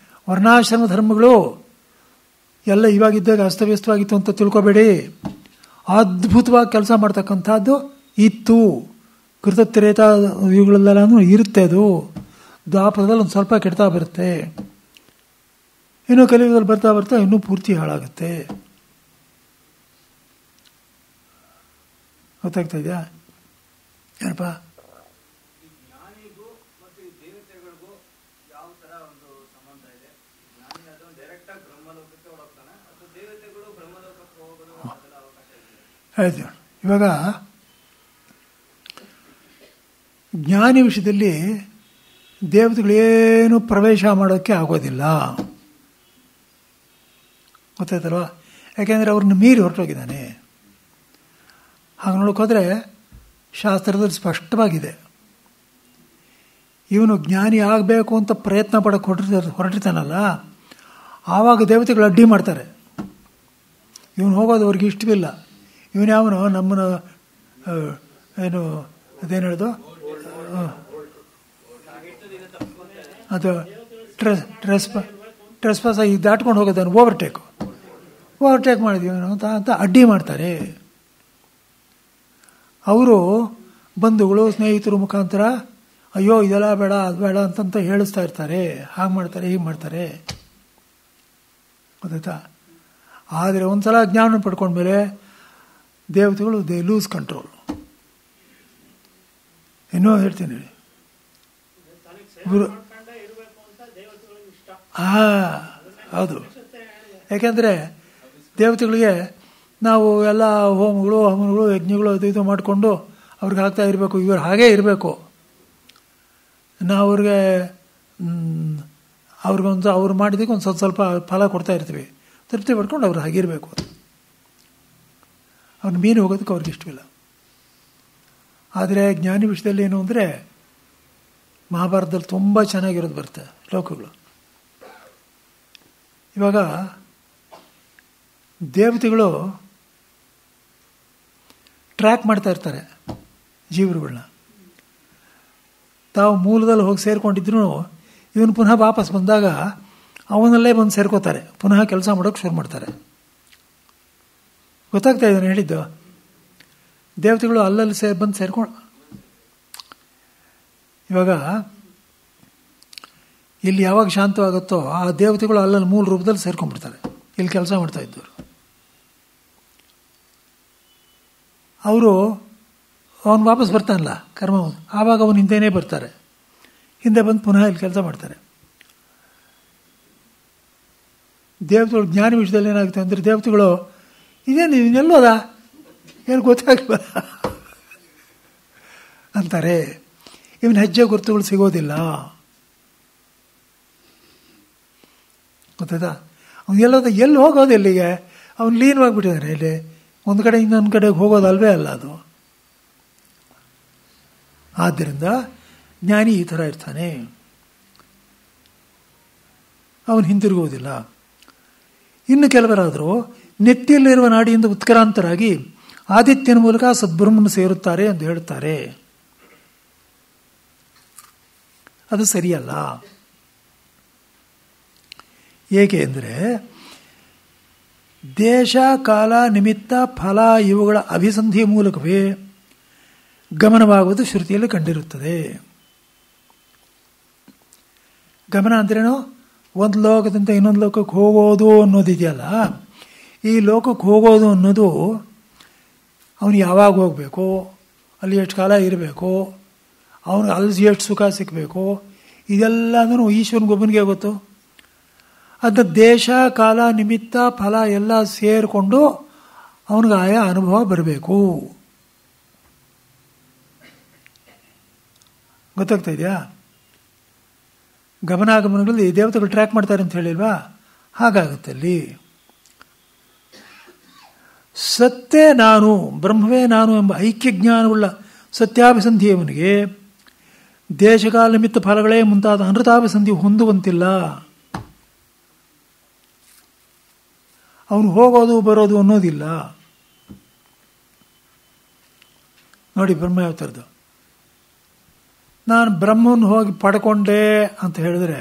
ವರ್ಣಾಶ್ರಮ ಧರ್ಮಗಳು ಎಲ್ಲ ಇವಾಗಿದ್ದಾಗ ಅಸ್ತವ್ಯಸ್ತವಾಗಿತ್ತು ಅಂತ ತಿಳ್ಕೊಬೇಡಿ. ಅದ್ಭುತವಾಗಿ ಕೆಲಸ ಮಾಡ್ತಕ್ಕಂಥದ್ದು ಇತ್ತು. ಕೃತತ್ರೇತ ಇವುಗಳೆಲ್ಲನೂ ಇರುತ್ತೆ. ಅದು ದ್ವಾಪರದಲ್ಲಿ ಒಂದು ಸ್ವಲ್ಪ ಕೆಡ್ತಾ ಬರುತ್ತೆ, ಇನ್ನೂ ಕಲಿಯುಗದಲ್ಲಿ ಬರ್ತಾ ಬರ್ತಾ ಇನ್ನೂ ಪೂರ್ತಿ ಹಾಳಾಗುತ್ತೆ. ಗೊತ್ತಾಗ್ತಾ ಇದೆಯಾ ಏನಪ್ಪ? ಜ್ಞಾನಿಗೂ ಮತ್ತು ದೇವತೆಗಳಿಗೂ ಯಾವ ತರ ಒಂದು ಸಂಬಂಧ ಇದೆ? ಜ್ಞಾನಿ ಅದು ಡೈರೆಕ್ಟ್ ಆಗಿ ಬ್ರಹ್ಮಲೋಕಕ್ಕೆ ಹೋಗ್ತಾನೆ, ಅಥವಾ ದೇವತೆಗಳು ಬ್ರಹ್ಮಲೋಕಕ್ಕೆ ಹೋಗೋದು ಅದೆಲ್ಲ ಅವಕಾಶ ಇದೆ? ಆಯ್ತು. ಇವಾಗ ಜ್ಞಾನಿ ವಿಷಯದಲ್ಲಿ ದೇವತೆಗಳೇನು ಪ್ರವೇಶ ಮಾಡೋಕ್ಕೆ ಆಗೋದಿಲ್ಲ, ಗೊತ್ತಾಯ್ತಲ್ವ? ಯಾಕೆಂದರೆ ಅವ್ರನ್ನ ಮೀರಿ ಹೊರಟೋಗಿದ್ದಾನೆ. ಹಾಗೆ ನೋಡೋಕ್ಕೋದ್ರೆ ಶಾಸ್ತ್ರದಲ್ಲಿ ಸ್ಪಷ್ಟವಾಗಿದೆ, ಇವನು ಜ್ಞಾನಿ ಆಗಬೇಕು ಅಂತ ಪ್ರಯತ್ನ ಪಡೋಕೆ ಹೊರಟಿರ್ತಾನಲ್ಲ, ಆವಾಗ ದೇವತೆಗಳು ಅಡ್ಡಿ ಮಾಡ್ತಾರೆ. ಇವನು ಹೋಗೋದು ಅವ್ರಿಗೆ ಇಷ್ಟವಿಲ್ಲ. ಇವನು ಯಾವನು ನಮ್ಮನ್ನು ಏನು ಅದೇನು ಹೇಳೋದು, ಅದು ಟ್ರೆಸ್ ಪಾಸ್ ಆಗಿ ದಾಟ್ಕೊಂಡು ಹೋಗೋದನ್ನು ಓವರ್ಟೇಕ್ ಮಾಡಿದೀವಿ ಅಂತ ಅಡ್ಡಿ ಮಾಡ್ತಾರೆ. ಅವರು ಬಂಧುಗಳು ಸ್ನೇಹಿತರ ಮುಖಾಂತರ ಅಯ್ಯೋ ಇದೆಲ್ಲ ಬೇಡ ಅದು ಬೇಡ ಅಂತಂತ ಹೇಳಿಸ್ತಾ ಇರ್ತಾರೆ, ಹಾಗೆ ಮಾಡ್ತಾರೆ ಹೀಗೆ ಮಾಡ್ತಾರೆ, ಗೊತ್ತಾಯ್ತಾ? ಆದರೆ ಒಂದ್ಸಲ ಜ್ಞಾನ ಪಡ್ಕೊಂಡ್ಮೇಲೆ ದೇವತೆಗಳು ದೇ ಲೂಸ್ ಕಂಟ್ರೋಲ್. ಇನ್ನೂ ಹೇಳ್ತೀನಿ, ಹೌದು. ಯಾಕೆಂದರೆ ದೇವತೆಗಳಿಗೆ ನಾವು ಎಲ್ಲ ಹೋಮಗಳು ಹವನಗಳು ಯಜ್ಞಗಳು ಅದು ಇದು ಮಾಡಿಕೊಂಡು ಅವ್ರಿಗೆ ಹಾಕ್ತಾ ಇರಬೇಕು, ಇವರು ಹಾಗೇ ಇರಬೇಕು. ನಾವು ಅವ್ರು ಮಾಡಿದ್ದಕ್ಕೆ ಒಂದು ಸ್ವಲ್ಪ ಫಲ ಕೊಡ್ತಾ ಇರ್ತೀವಿ, ತೃಪ್ತಿ ಪಡ್ಕೊಂಡು ಅವ್ರು ಹಾಗಿರಬೇಕು. ಅವ್ರನ್ನ ಮೀನು ಹೋಗೋದಕ್ಕೆ ಅವ್ರಿಗೆ ಇಷ್ಟವಿಲ್ಲ. ಆದರೆ ಜ್ಞಾನಿ ವಿಷಯದಲ್ಲಿ ಏನು ಅಂದರೆ ಮಹಾಭಾರತದಲ್ಲಿ ತುಂಬ ಚೆನ್ನಾಗಿರೋದು ಬರುತ್ತೆ ಶ್ಲೋಕಗಳು. ಇವಾಗ ದೇವತೆಗಳು ಟ್ರ್ಯಾಕ್ ಮಾಡ್ತಾ ಇರ್ತಾರೆ ಜೀವರುಗಳನ್ನ. ತಾವು ಮೂಲದಲ್ಲಿ ಹೋಗಿ ಸೇರ್ಕೊಂಡಿದ್ರು ಇವನು ಪುನಃ ವಾಪಸ್ ಬಂದಾಗ ಅವನಲ್ಲೇ ಬಂದು ಸೇರ್ಕೋತಾರೆ, ಪುನಃ ಕೆಲಸ ಮಾಡೋಕ್ಕೆ ಶುರು ಮಾಡ್ತಾರೆ. ಗೊತ್ತಾಗ್ತಾ ಇದ್ದಾನೆ ಹೇಳಿದ್ದು? ದೇವತೆಗಳು ಅಲ್ಲಲ್ಲಿ ಬಂದು ಸೇರ್ಕೊಂಡು ಇವಾಗ ಇಲ್ಲಿ ಯಾವಾಗ ಶಾಂತವಾಗುತ್ತೋ ಆ ದೇವತೆಗಳು ಅಲ್ಲಲ್ಲಿ ಮೂಲ ರೂಪದಲ್ಲಿ ಸೇರ್ಕೊಂಡ್ಬಿಡ್ತಾರೆ ಇಲ್ಲಿ ಕೆಲಸ ಮಾಡ್ತಾ ಇದ್ದವರು. ಅವರು ಅವನು ವಾಪಸ್ ಬರ್ತಾನಲ್ಲ ಕರ್ಮ, ಆವಾಗ ಅವನು ಹಿಂದೆನೇ ಬರ್ತಾರೆ, ಹಿಂದೆ ಬಂದು ಪುನಃ ಇಲ್ಲಿ ಕೆಲಸ ಮಾಡ್ತಾರೆ. ದೇವತೆಗಳು ಜ್ಞಾನ ವಿಷಯದಲ್ಲಿ ಏನಾಗುತ್ತೆ ಅಂದರೆ ದೇವತೆಗಳು ಇದೇನು ಇನ್ನೆಲ್ಲೋದ ಏನು ಗೊತ್ತಾಗಲ್ಲ ಅಂತಾರೆ. ಇವನ ಹೆಜ್ಜೆ ಗುರುತುಗಳು ಸಿಗೋದಿಲ್ಲ, ಗೊತ್ತಾಯ್ತಾ? ಅವನು ಎಲ್ಲಿ ಹೋಗೋದು, ಎಲ್ಲಿಗೆ ಅವನು ಲೀನವಾಗಿಬಿಟ್ಟಿದ್ದಾನೆ ಇಲ್ಲಿ ಒಂದು ಕಡೆ ಇನ್ನೊಂದು ಕಡೆಗೆ ಹೋಗೋದಲ್ವೇ ಅಲ್ಲ ಅದು. ಆದ್ದರಿಂದ ಜ್ಞಾನಿ ಈ ಥರ ಇರ್ತಾನೆ, ಅವನು ಹಿಂತಿರುಗುವುದಿಲ್ಲ. ಇನ್ನು ಕೆಲವರಾದರೂ ನೆತ್ತಿಯಲ್ಲಿರುವ ನಾಡಿಯಿಂದ ಉತ್ಕ್ರಾಂತರಾಗಿ ಆದಿತ್ಯನ ಮೂಲಕ ಸದ್ಬ್ರಹ್ಮನ ಸೇರುತ್ತಾರೆ ಎಂದು ಹೇಳುತ್ತಾರೆ. ಅದು ಸರಿಯಲ್ಲ. ಏಕೆ ಅಂದರೆ ದೇಶ, ಕಾಲ, ನಿಮಿತ್ತ, ಫಲ ಇವುಗಳ ಅಭಿಸಂಧಿಯ ಮೂಲಕವೇ ಗಮನವಾಗುವುದು ಶ್ರುತಿಯಲ್ಲಿ ಕಂಡಿರುತ್ತದೆ. ಗಮನ ಅಂದ್ರೇನು? ಒಂದು ಲೋಕದಿಂದ ಇನ್ನೊಂದು ಲೋಕಕ್ಕೆ ಹೋಗೋದು ಅನ್ನೋದಿದೆಯಲ್ಲ, ಈ ಲೋಕಕ್ಕೆ ಹೋಗೋದು ಅನ್ನೋದು ಅವನು ಯಾವಾಗ ಹೋಗಬೇಕು, ಅಲ್ಲಿ ಎಷ್ಟು ಕಾಲ ಇರಬೇಕು, ಅವನಿಗೆ ಅಲ್ಲಿ ಎಷ್ಟು ಸುಖ ಸಿಕ್ಕಬೇಕು, ಇದೆಲ್ಲನೂ ಈಶ್ವರನಿಗೊಬ್ಬನಿಗೆ ಗೊತ್ತು. ಅದು ದೇಶ, ಕಾಲ, ನಿಮಿತ್ತ, ಫಲ ಎಲ್ಲ ಸೇರಿಕೊಂಡು ಅವನಿಗೆ ಆಯಾ ಅನುಭವ ಬರಬೇಕು. ಗೊತ್ತಾಗ್ತಾ ಇದೆಯಾ? ಗಮನಾಗಮನಗಳಲ್ಲಿ ದೇವತೆಗಳು ಟ್ರ್ಯಾಕ್ ಮಾಡ್ತಾರೆ ಅಂತ ಹೇಳಿಲ್ವಾ? ಹಾಗಾಗುತ್ತೆ ಅಲ್ಲಿ. ಸತ್ತೇ ನಾನು, ಬ್ರಹ್ಮವೇ ನಾನು ಎಂಬ ಐಕ್ಯ ಜ್ಞಾನವುಳ್ಳ ಸತ್ಯಾಭಿಸಂಧಿಯವನಿಗೆ ದೇಶಕಾಲ ನಿಮಿತ್ತ ಫಲಗಳೇ ಮುಂತಾದ ಅನೃತಾಭಿಸಂಧಿ ಹೊಂದುವಂತಿಲ್ಲ. ಅವನು ಹೋಗೋದು ಬರೋದು ಅನ್ನೋದಿಲ್ಲ. ನೋಡಿ ಬ್ರಹ್ಮ ಯಾವ ಥರದ್ದು. ನಾನು ಬ್ರಹ್ಮನ ಹೋಗಿ ಪಡ್ಕೊಂಡೆ ಅಂತ ಹೇಳಿದ್ರೆ,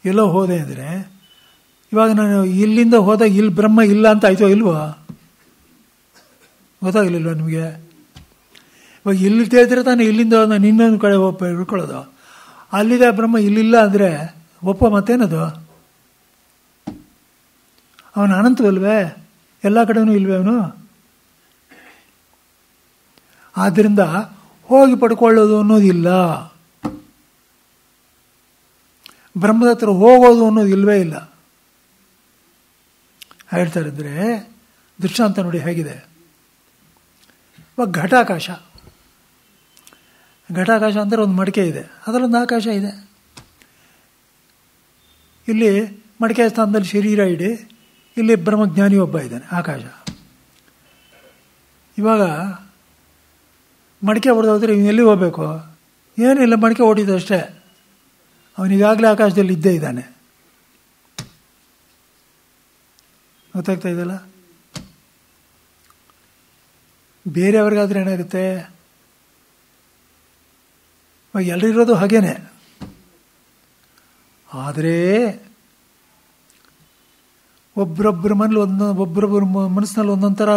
ಎಲ್ಲೋ ಹೋದೆ ಅಂದರೆ, ಇವಾಗ ನಾನು ಇಲ್ಲಿಂದ ಹೋದಾಗ ಇಲ್ಲಿ ಬ್ರಹ್ಮ ಇಲ್ಲ ಅಂತ ಆಯ್ತೋ ಇಲ್ವಾ? ಗೊತ್ತಾಗಲಿಲ್ವ ನಿಮಗೆ? ಇವಾಗ ಇಲ್ಲಿ ತಿಳಿದ್ರೆ ತಾನೆ ಇಲ್ಲಿಂದ ನಾನು ಇನ್ನೊಂದು ಕಡೆ ಹಿಡ್ಕೊಳ್ಳೋದು. ಅಲ್ಲಿದೆ ಬ್ರಹ್ಮ ಇಲ್ಲಿಲ್ಲ ಅಂದರೆ ಒಪ್ಪ ಮತ್ತೇನದು? ಅವನು ಅನಂತವಲ್ವೇ? ಎಲ್ಲ ಕಡೆನೂ ಇಲ್ವೇ ಅವನು? ಆದ್ದರಿಂದ ಹೋಗಿ ಪಡ್ಕೊಳ್ಳೋದು ಅನ್ನೋದಿಲ್ಲ. ಬ್ರಹ್ಮದ ಹತ್ರ ಹೋಗೋದು ಅನ್ನೋದು ಇಲ್ವೇ ಇಲ್ಲ. ಹೇಳ್ತಾರೆ ಅಂದರೆ ದೃಷ್ಟಾಂತ ನೋಡಿ ಹೇಗಿದೆ. ಇವಾಗ ಘಟಾಕಾಶ ಅಂದರೆ ಒಂದು ಮಡಿಕೆ ಇದೆ, ಅದರಲ್ಲೊಂದು ಆಕಾಶ ಇದೆ. ಇಲ್ಲಿ ಮಡಿಕೆ ಸ್ಥಾನದಲ್ಲಿ ಶರೀರ ಇಡಿ, ಇಲ್ಲಿ ಬ್ರಹ್ಮಜ್ಞಾನಿ ಒಬ್ಬ ಇದ್ದಾನೆ, ಆಕಾಶ. ಇವಾಗ ಮಡಿಕೆ ಹೊಡೆದೋದ್ರೆ ಇವನು ಎಲ್ಲಿ ಹೋಗಬೇಕು? ಏನಿಲ್ಲ, ಮಡಿಕೆ ಹೊಡಿದು ಅಷ್ಟೇ. ಅವನಿಗಾಗಲೇ ಆಕಾಶದಲ್ಲಿ ಇದ್ದೇ ಇದ್ದಾನೆ. ಗೊತ್ತಾಗ್ತಾ ಇದೆಯಲ್ಲ? ಬೇರೆಯವ್ರಿಗಾದ್ರೆ ಏನಾಗುತ್ತೆ? ಎಲ್ಲರಿರೋದು ಹಾಗೇನೆ. ಆದರೆ ಒಬ್ಬರೊಬ್ಬರ ಮನಸ್ಸಿನಲ್ಲಿ ಒಂದೊಂಥರ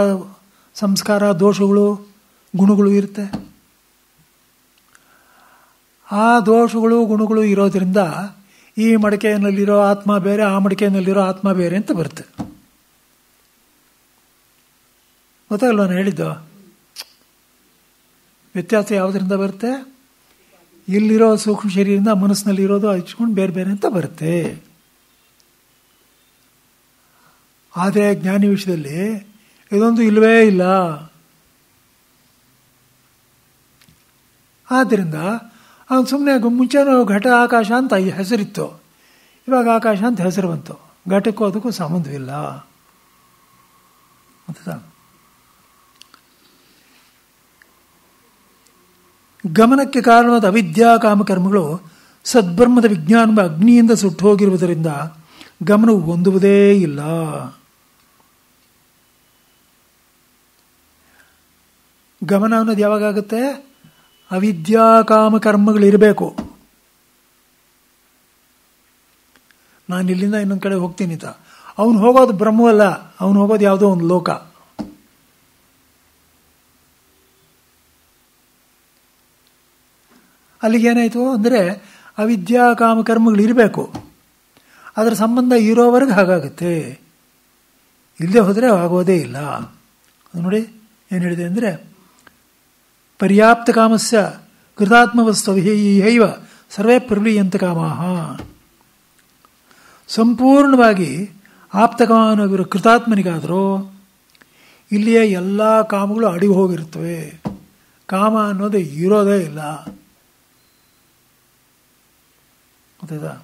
ಸಂಸ್ಕಾರ, ದೋಷಗಳು, ಗುಣಗಳು ಇರುತ್ತೆ. ಆ ದೋಷಗಳು, ಗುಣಗಳು ಇರೋದ್ರಿಂದ ಈ ಮಡಿಕೆಯಲ್ಲಿರೋ ಆತ್ಮ ಬೇರೆ, ಆ ಮಡಿಕೆಯಲ್ಲಿರೋ ಆತ್ಮ ಬೇರೆ ಅಂತ ಬರುತ್ತೆ. ಗೊತ್ತಾಗಲ್ವ ನಾನು ಹೇಳಿದ್ದು? ವ್ಯತ್ಯಾಸ ಯಾವುದರಿಂದ ಬರುತ್ತೆ? ಇಲ್ಲಿರೋ ಸೂಕ್ಷ್ಮ ಶರೀರದಿಂದ ಮನಸ್ಸಿನಲ್ಲಿರೋದು ಹಚ್ಕೊಂಡು ಬೇರೆ ಬೇರೆ ಅಂತ ಬರುತ್ತೆ. ಆದರೆ ಜ್ಞಾನಿ ವಿಷಯದಲ್ಲಿ ಇದೊಂದು ಇಲ್ಲವೇ ಇಲ್ಲ. ಆದ್ದರಿಂದ ಅವನು ಸುಮ್ಮನೆ ಮುಂಚೆನೂ ಘಟ ಆಕಾಶ ಅಂತ ಹೆಸರಿತ್ತು, ಇವಾಗ ಆಕಾಶ ಅಂತ ಹೆಸರು ಬಂತು. ಘಟಕ್ಕೂ ಅದಕ್ಕೂ ಸಂಬಂಧವಿಲ್ಲ ಅಂತ. ಗಮನಕ್ಕೆ ಕಾರಣವಾದ ಅವಿದ್ಯಾ ಕಾಮಕರ್ಮಗಳು ಸದ್ಬ್ರಹ್ಮದ ವಿಜ್ಞಾನದ ಅಗ್ನಿಯಿಂದ ಸುಟ್ಟು ಹೋಗಿರುವುದರಿಂದ ಗಮನವು ಹೊಂದುವುದೇ ಇಲ್ಲ. ಗಮನ ಅನ್ನೋದು ಯಾವಾಗುತ್ತೆ? ಅವಿದ್ಯಾ ಕಾಮಕರ್ಮಗಳಿರಬೇಕು. ನಾನು ಇಲ್ಲಿಂದ ಇನ್ನೊಂದು ಕಡೆ ಹೋಗ್ತೀನಿ ಅಂತ ಅವನು ಹೋಗೋದು ಬ್ರಹ್ಮವಲ್ಲ, ಅವನು ಹೋಗೋದು ಯಾವುದೋ ಒಂದು ಲೋಕ. ಅಲ್ಲಿಗೇನಾಯಿತು ಅಂದರೆ ಅವಿದ್ಯಾ ಕಾಮಕರ್ಮಗಳಿರಬೇಕು. ಅದರ ಸಂಬಂಧ ಇರೋವರೆಗೆ ಹಾಗಾಗುತ್ತೆ, ಇಲ್ಲದೆ ಹೋದರೆ ಆಗೋದೇ ಇಲ್ಲ. ನೋಡಿ ಏನು ಹೇಳಿದೆ ಅಂದರೆ, ಪರ್ಯಾಪ್ತ ಕಾಮಸ್ಯ ಕೃತಾತ್ಮವಸ್ತು ಹೈವ ಸರ್ವೇ ಪ್ರಲೀಯಂತ ಕಾಮಾಹ. ಸಂಪೂರ್ಣವಾಗಿ ಆಪ್ತಕಾಮನವಿರೋ ಕೃತಾತ್ಮನಿಗಾದರೂ ಇಲ್ಲಿಯ ಎಲ್ಲ ಕಾಮಗಳು ಅಡಿಗೆ ಹೋಗಿರುತ್ತವೆ. ಕಾಮ ಅನ್ನೋದೇ ಇರೋದೇ ಇಲ್ಲ. ಗೊತ್ತಾಯ್ತಾ?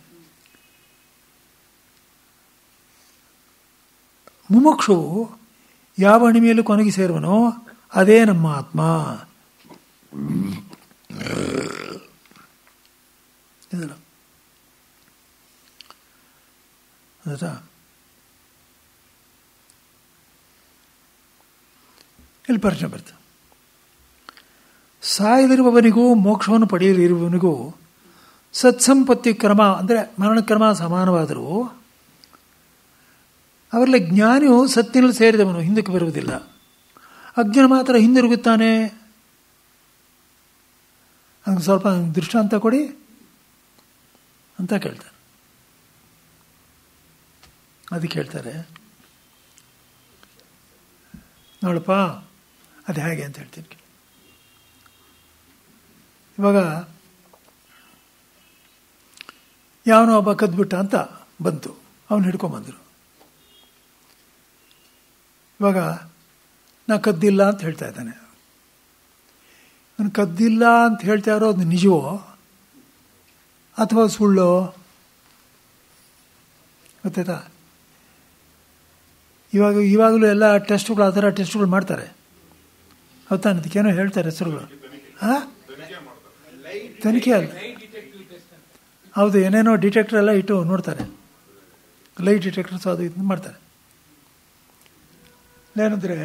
ಮುಮುಕ್ಷು ಯಾವ ಅಣಿಮೆಯಲ್ಲೂ ಕೊನೆಗೆ ಸೇರುವನೋ ಅದೇ ನಮ್ಮ ಆತ್ಮ. ಇದಲ್ಲ ಆಯ್ತಾ? ಇಲ್ಲಿ ಪ್ರಶ್ನೆ ಬರ್ತದೆ. ಸಾಯದಿರುವವನಿಗೂ ಮೋಕ್ಷವನ್ನು ಪಡೆಯಲಿರುವವನಿಗೂ ಸತ್ಸಂಪತ್ತಿ ಕ್ರಮ ಅಂದರೆ ಮರಣಕ್ರಮ ಸಮಾನವಾದರೂ ಅವರಲ್ಲಿ ಜ್ಞಾನಿಯು ಸತ್ತಿನಲ್ಲಿ ಸೇರಿದವನು ಹಿಂದಕ್ಕೆ ಬರುವುದಿಲ್ಲ, ಅಜ್ಞಾನ ಮಾತ್ರ ಹಿಂದಿರುಗುತ್ತಾನೆ. ಹಂಗೆ ಸ್ವಲ್ಪ ದೃಷ್ಟಾಂತ ಕೊಡಿ ಅಂತ ಕೇಳ್ತಾರೆ. ಅದಕ್ಕೆ ಹೇಳ್ತಾರೆ, ನೋಡಪ್ಪ ಅದು ಹೇಗೆ ಅಂತ ಹೇಳ್ತೀನಿ. ಇವಾಗ ಯಾವನೋ ಒಬ್ಬ ಕದ್ಬಿಟ್ಟ ಅಂತ ಬಂತು, ಅವನು ಹಿಡ್ಕೊಂಬಂದರು. ಇವಾಗ ನಾ ಕದ್ದಿಲ್ಲ ಅಂತ ಹೇಳ್ತಾ ಇದ್ದಾನೆ. ಅವನು ಕದ್ದಿಲ್ಲ ಅಂತ ಹೇಳ್ತಾ ಇರೋದು ನಿಜವೋ ಅಥವಾ ಸುಳ್ಳೋ ಗೊತ್ತಾಯ್ತಾ? ಇವಾಗಲೂ ಎಲ್ಲ ಟೆಸ್ಟ್ಗಳು ಆ ಥರ ಟೆಸ್ಟ್ಗಳು ಮಾಡ್ತಾರೆ. ಹೌದಾ? ಅದಕ್ಕೇನೋ ಹೇಳ್ತಾರೆ ಹೆಸರುಗಳು. ಹಾಂ, ತನಿಖೆ ಅಲ್ಲ, ಹೌದು, ಏನೇನೋ ಡಿಟೆಕ್ಟರ್ ಎಲ್ಲ ಇಟ್ಟು ನೋಡ್ತಾರೆ, ಲೈಟ್ ಡಿಟೆಕ್ಟರ್ಸ್ ಅದು ಇದು ಮಾಡ್ತಾರೆ. ಏನಂದರೆ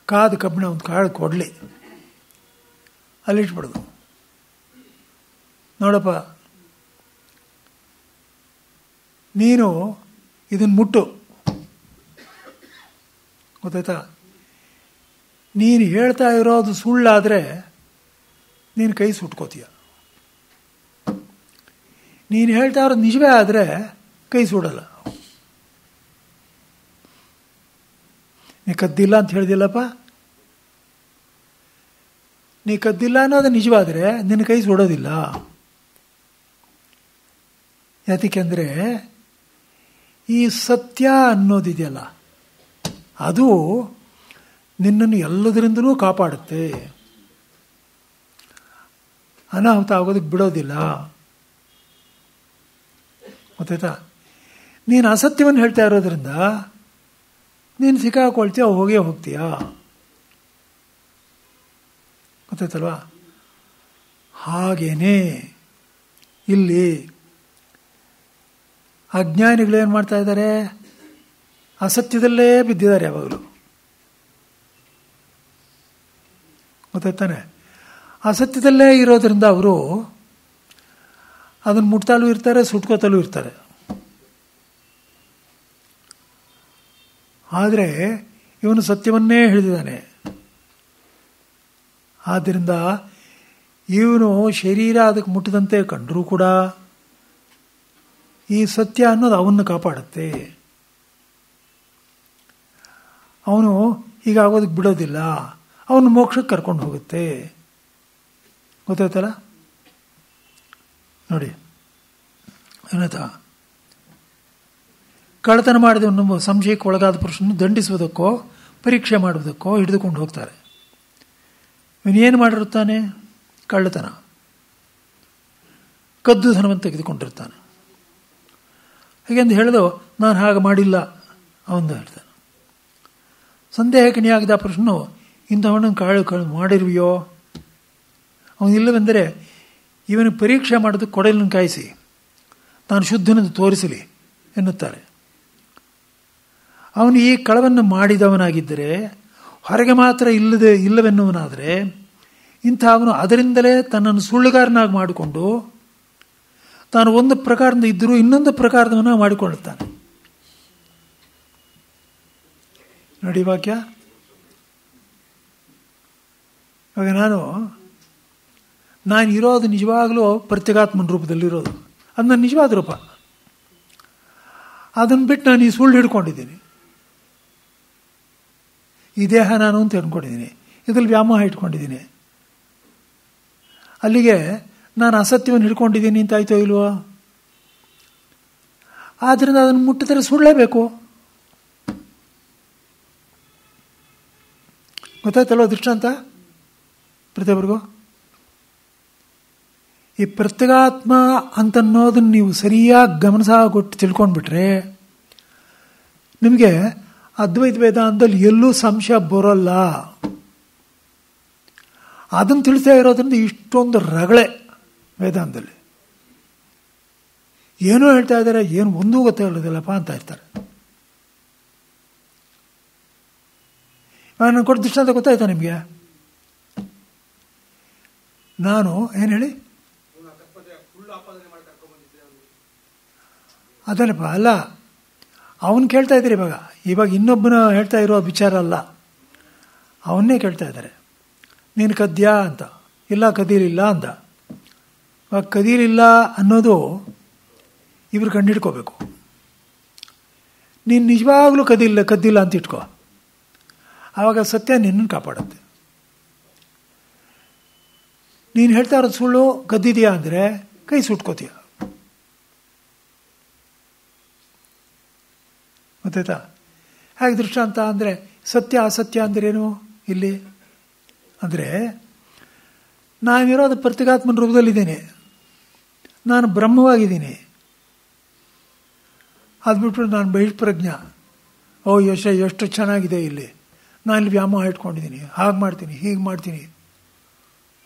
ಕಾದು ಕಬ್ಬಿಣ ಒಂದು ಕಾಳು ಕೊಡಲಿ, ಅಲ್ಲಿಟ್ಬಿಡೋದು. ನೋಡಪ್ಪ, ನೀನು ಇದನ್ನು ಮುಟ್ಟು, ಗೊತ್ತಾಯ್ತಾ? ನೀನು ಹೇಳ್ತಾ ಇರೋದು ಸುಳ್ಳಾದರೆ ನೀನು ಕೈ ಸುಟ್ಕೋತೀಯ, ನೀನು ಹೇಳ್ತಾ ಇರೋದು ನಿಜವೇ ಆದರೆ ಕೈ ಸುಡಲ್ಲ. ನೀ ಕದ್ದಿಲ್ಲ ಅಂತ ಹೇಳಿದಿಲ್ಲಪ್ಪ, ನೀ ಕದ್ದಿಲ್ಲ ಅನ್ನೋದು ನಿಜವಾದರೆ ನಿನ್ನ ಕೈ ಸುಡೋದಿಲ್ಲ. ಯಾತಕ್ಕೆಂದರೆ ಈ ಸತ್ಯ ಅನ್ನೋದಿದೆಯಲ್ಲ, ಅದು ನಿನ್ನನ್ನು ಎಲ್ಲದರಿಂದಲೂ ಕಾಪಾಡುತ್ತೆ, ಅನಾಹುತ ಆಗೋದಕ್ಕೆ ಬಿಡೋದಿಲ್ಲ. ಗೊತ್ತಾಯ್ತಾ? ನೀನು ಅಸತ್ಯವನ್ನು ಹೇಳ್ತಾ ಇರೋದ್ರಿಂದ ನೀನು ಸಿಕ್ಕಾಕೊಳ್ತೀಯ, ಹೋಗೇ ಹೋಗ್ತೀಯ. ಗೊತ್ತಾಯ್ತಲ್ವಾ? ಹಾಗೇನೇ ಇಲ್ಲಿ ಅಜ್ಞಾನಿಗಳೇನು ಮಾಡ್ತಾ ಇದ್ದಾರೆ? ಅಸತ್ಯದಲ್ಲೇ ಬಿದ್ದಿದ್ದಾರೆ ಯಾವಾಗಲೂ. ಗೊತ್ತಾಯ್ತಾನೆ? ಅಸತ್ಯದಲ್ಲೇ ಇರೋದ್ರಿಂದ ಅವರು ಅದನ್ನು ಮುಟ್ತಾಲೂ ಇರ್ತಾರೆ, ಸುಟ್ಕೋತಲೂ ಇರ್ತಾರೆ. ಆದರೆ ಇವನು ಸತ್ಯವನ್ನೇ ಹೇಳಿದ್ದಾನೆ. ಆದ್ದರಿಂದ ಇವನು ಶರೀರ ಅದಕ್ಕೆ ಮುಟ್ಟಿದಂತೆ ಕಂಡರೂ ಕೂಡ ಈ ಸತ್ಯ ಅನ್ನೋದು ಅವನ್ನು ಕಾಪಾಡುತ್ತೆ. ಅವನು ಹೀಗಾಗೋದಕ್ಕೆ ಬಿಡೋದಿಲ್ಲ, ಅವನು ಮೋಕ್ಷಕ್ಕೆ ಕರ್ಕೊಂಡು ಹೋಗುತ್ತೆ. ಗೊತ್ತಾಯ್ತಲ್ಲ? ನೋಡಿ, ಏನಾಯ್ತಾ? ಕಳ್ಳತನ ಮಾಡಿದವನು ಸಂಶಯಕ್ಕೆ ಒಳಗಾದ ಪುರುಷನ್ನು ದಂಡಿಸುವುದಕ್ಕೋ ಪರೀಕ್ಷೆ ಮಾಡುವುದಕ್ಕೋ ಹಿಡಿದುಕೊಂಡು ಹೋಗ್ತಾರೆ. ಇವನೇನು ಮಾಡಿರುತ್ತಾನೆ? ಕಳ್ಳತನ, ಕದ್ದು ಧನವನ್ನು ತೆಗೆದುಕೊಂಡಿರ್ತಾನೆ. ಹಾಗೆಂದು ಹೇಳಿದು ನಾನು ಹಾಗೆ ಮಾಡಿಲ್ಲ ಅವಂದು ಹೇಳ್ತಾನೆ. ಸಂದೇಹಕಣಿಯಾಗಿದ್ದ ಪುರುಷನು ಇಂಥವಣ್ಣನ್ನು ಕಾಳು ಮಾಡಿರುವೆಯೋ? ಅವನಿಲ್ಲವೆಂದರೆ ಇವನು ಪರೀಕ್ಷೆ ಮಾಡೋದಕ್ಕೆ ಕೊಡಲನ್ನು ಕಾಯಿಸಿ ತಾನು ಶುದ್ಧನೆಂದು ತೋರಿಸಲಿ ಎನ್ನುತ್ತಾರೆ. ಅವನು ಈ ಕಳವನ್ನು ಮಾಡಿದವನಾಗಿದ್ದರೆ, ಹೊರಗೆ ಮಾತ್ರ ಇಲ್ಲವೆನ್ನುವನಾದರೆ, ಇಂಥ ಅವನು ಅದರಿಂದಲೇ ತನ್ನನ್ನು ಸುಳ್ಳುಗಾರನಾಗಿ ಮಾಡಿಕೊಂಡು ತಾನು ಒಂದು ಪ್ರಕಾರದಿಂದ ಇದ್ದರೂ ಇನ್ನೊಂದು ಪ್ರಕಾರದವನ್ನ ಮಾಡಿಕೊಳ್ಳುತ್ತಾನೆ. ನೋಡಿ ವಾಕ್ಯ. ಇವಾಗ ನಾನು ಇರೋದು ನಿಜವಾಗಲೂ ಪ್ರತ್ಯೇಗಾತ್ಮನ ರೂಪದಲ್ಲಿರೋದು, ಅದು ನನ್ನ ನಿಜವಾದ ರೂಪ. ಅದನ್ನು ಬಿಟ್ಟು ನಾನು ಈ ಸುಳ್ಳು ಹಿಡ್ಕೊಂಡಿದ್ದೀನಿ. ಈ ದೇಹ ನಾನು ಅಂತ ಅಂದ್ಕೊಂಡಿದ್ದೀನಿ, ಇದರಲ್ಲಿ ವ್ಯಾಮೋಹ ಇಟ್ಕೊಂಡಿದ್ದೀನಿ. ಅಲ್ಲಿಗೆ ನಾನು ಅಸತ್ಯವನ್ನು ಹಿಡ್ಕೊಂಡಿದ್ದೀನಿ ಅಂತ ಆಯ್ತೋ ಇಲ್ವೋ? ಆದ್ದರಿಂದ ಅದನ್ನು ಮುಟ್ಟಿದರೆ ಸುಳ್ಳೇಬೇಕು. ಗೊತ್ತಾಯ್ತಲ್ವ ದೃಷ್ಟಾಂತ ಪ್ರತಿಯೊಬ್ಬರಿಗೂ? ಈ ಪ್ರತ್ಯೇಗಾತ್ಮ ಅಂತನ್ನೋದನ್ನು ನೀವು ಸರಿಯಾಗಿ ಗಮನ ಕೊಟ್ಟು ತಿಳ್ಕೊಂಡ್ಬಿಟ್ರೆ ನಿಮಗೆ ಅದ್ವೈತ ವೇದಾಂತದಲ್ಲಿ ಎಲ್ಲೂ ಸಂಶಯ ಬರೋಲ್ಲ. ಅದನ್ನು ತಿಳಿಸ್ತಾ ಇರೋದ್ರಿಂದ ಇಷ್ಟೊಂದು ರಗಳೆ ವೇದಾಂತದಲ್ಲಿ. ಏನೋ ಹೇಳ್ತಾ ಇದ್ದಾರೆ, ಏನು ಒಂದೂ ಗೊತ್ತಾಗಲ್ಲದಲ್ಲಪ್ಪ ಅಂತ ಇರ್ತಾರೆ. ನಾನು ಕೊಟ್ಟ ದೃಷ್ಟಾಂತ ಗೊತ್ತಾಯ್ತಾ ನಿಮಗೆ? ನಾನು ಏನು ಹೇಳಿ ಅದಲ್ಲಪ್ಪ, ಅಲ್ಲ ಅವನು ಕೇಳ್ತಾ ಇದ್ದೀರಿ ಇವಾಗ ಇನ್ನೊಬ್ಬನ ಹೇಳ್ತಾ ಇರೋ ವಿಚಾರ ಅಲ್ಲ, ಅವನ್ನೇ ಕೇಳ್ತಾ ಇದ್ದಾರೆ. ನೀನು ಕದ್ಯಾ ಅಂತ. ಇಲ್ಲ, ಕದೀಲಿಲ್ಲ ಅಂತ. ಇವಾಗ ಕದೀಲಿಲ್ಲ ಅನ್ನೋದು ಇವ್ರು ಕಂಡಿಡ್ಕೋಬೇಕು. ನೀನು ನಿಜವಾಗ್ಲೂ ಕದ್ದಿಲ್ಲ ಅಂತ ಇಟ್ಕೋ, ಆವಾಗ ಸತ್ಯ ನಿನ್ನನ್ನು ಕಾಪಾಡುತ್ತೆ. ನೀನು ಹೇಳ್ತಾ ಇರೋದು ಸುಳ್ಳು, ಕದ್ದಿದೆಯಾ ಅಂದರೆ ಕೈ ಸುಟ್ಕೋತೀಯ. ಗೊತ್ತಾಯ್ತಾ? ಹೇಗೆ ದೃಷ್ಟಾಂತ ಅಂದರೆ ಸತ್ಯ ಅಸತ್ಯ ಅಂದ್ರೇನು ಇಲ್ಲಿ ಅಂದರೆ, ನಾನಿರೋದು ಪ್ರತಿಗಾತ್ಮನ ರೂಪದಲ್ಲಿದ್ದೀನಿ, ನಾನು ಬ್ರಹ್ಮವಾಗಿದ್ದೀನಿ. ಅದು ಬಿಟ್ಬಿಟ್ಟು ನಾನು ಬಹಿಷ್ಪ್ರಜ್ಞ. ಎಷ್ಟು ಚೆನ್ನಾಗಿದೆ ಇಲ್ಲಿ, ನಾನು ಇಲ್ಲಿ ವ್ಯಾಮೋಹ ಇಟ್ಕೊಂಡಿದ್ದೀನಿ, ಹಾಗೆ ಮಾಡ್ತೀನಿ, ಹೀಗೆ ಮಾಡ್ತೀನಿ.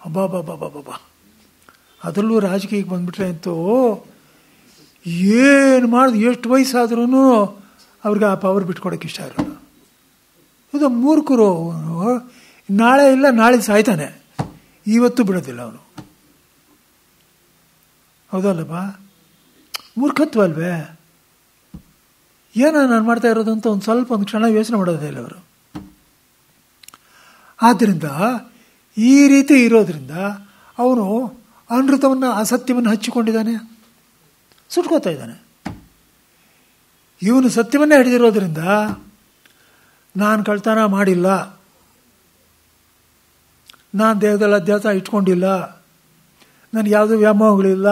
ಅಬ್ಬಾ ಅದರಲ್ಲೂ ರಾಜಕೀಯಕ್ಕೆ ಬಂದ್ಬಿಟ್ರೆ ಅಂತೂ ಏನು ಮಾಡಿದ್ರು, ಎಷ್ಟು ವಯಸ್ಸಾದ್ರೂ ಅವ್ರಿಗೆ ಆ ಪವರ್ ಬಿಟ್ಕೊಡೋಕೆ ಇಷ್ಟ ಇರೋದು. ಇದು ಮೂರ್ಖರು. ನಾಳೆ ಇಲ್ಲ, ನಾಳೆ ಸಾಯ್ತಾನೆ, ಇವತ್ತು ಬಿಡೋದಿಲ್ಲ ಅವನು. ಹೌದಲ್ಲಪ್ಪ? ಮೂರ್ಖತ್ವ ಅಲ್ವೇ? ಏನೋ ನಾನು ಮಾಡ್ತಾ ಇರೋದು ಅಂತ ಒಂದು ಕ್ಷಣ ಯೋಚನೆ ಮಾಡೋದೇ ಇಲ್ಲ ಅವರು. ಆದ್ದರಿಂದ ಈ ರೀತಿ ಇರೋದ್ರಿಂದ ಅವನು ಅನೃತವನ್ನು ಅಸತ್ಯವನ್ನು ಹಚ್ಚಿಕೊಂಡಿದ್ದಾನೆ, ಸುಟ್ಕೋತಾ ಇದ್ದಾನೆ. ಇವನು ಸತ್ಯವನ್ನೇ ಹಿಡಿದಿರೋದ್ರಿಂದ ನಾನು ಕಳ್ತನ ಮಾಡಿಲ್ಲ, ನಾನು ದೇಹದಲ್ಲಿ ಅಧ್ಯಾಸ ಇಟ್ಕೊಂಡಿಲ್ಲ, ನನಗೆ ಯಾವುದೂ ವ್ಯಾಮೋಹಗಳಿಲ್ಲ,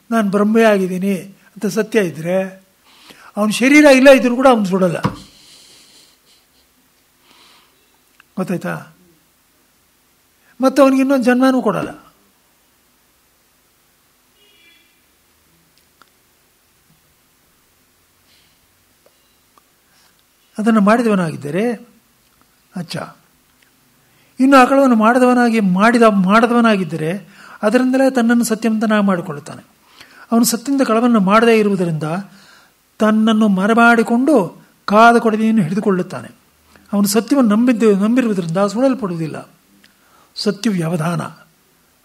ನಾನು ಬ್ರಹ್ಮೇ ಆಗಿದ್ದೀನಿ ಅಂತ ಸತ್ಯ ಇದ್ದರೆ ಅವನ ಶರೀರ ಇಲ್ಲ ಇದ್ರೂ ಕೂಡ ಅವನು ಸುಡಲ್ಲ. ಗೊತ್ತಾಯ್ತಾ? ಮತ್ತು ಅವನಿಗೆ ಇನ್ನೊಂದು ಜನ್ಮನೂ ಕೊಡಲ್ಲ. ಅದನ್ನು ಮಾಡಿದವನಾಗಿದ್ದರೆ ಇನ್ನು ಆ ಕಳವನ್ನು ಮಾಡದವನಾಗಿದ್ದರೆ ಅದರಿಂದಲೇ ತನ್ನನ್ನು ಸತ್ಯವಂತನಾಗಿ ಮಾಡಿಕೊಳ್ಳುತ್ತಾನೆ. ಅವನು ಸತ್ಯದ ಕಳವನ್ನು ಮಾಡದೇ ಇರುವುದರಿಂದ ತನ್ನನ್ನು ಮರೆಮಾಡಿಕೊಂಡು ಕಾದ ಕೊಡದೆಯನ್ನು ಹಿಡಿದುಕೊಳ್ಳುತ್ತಾನೆ. ಅವನು ಸತ್ಯವನ್ನು ನಂಬಿರುವುದರಿಂದ ಸುಡಲ್ಪಡುವುದಿಲ್ಲ. ಸತ್ಯ ವ್ಯವಧಾನ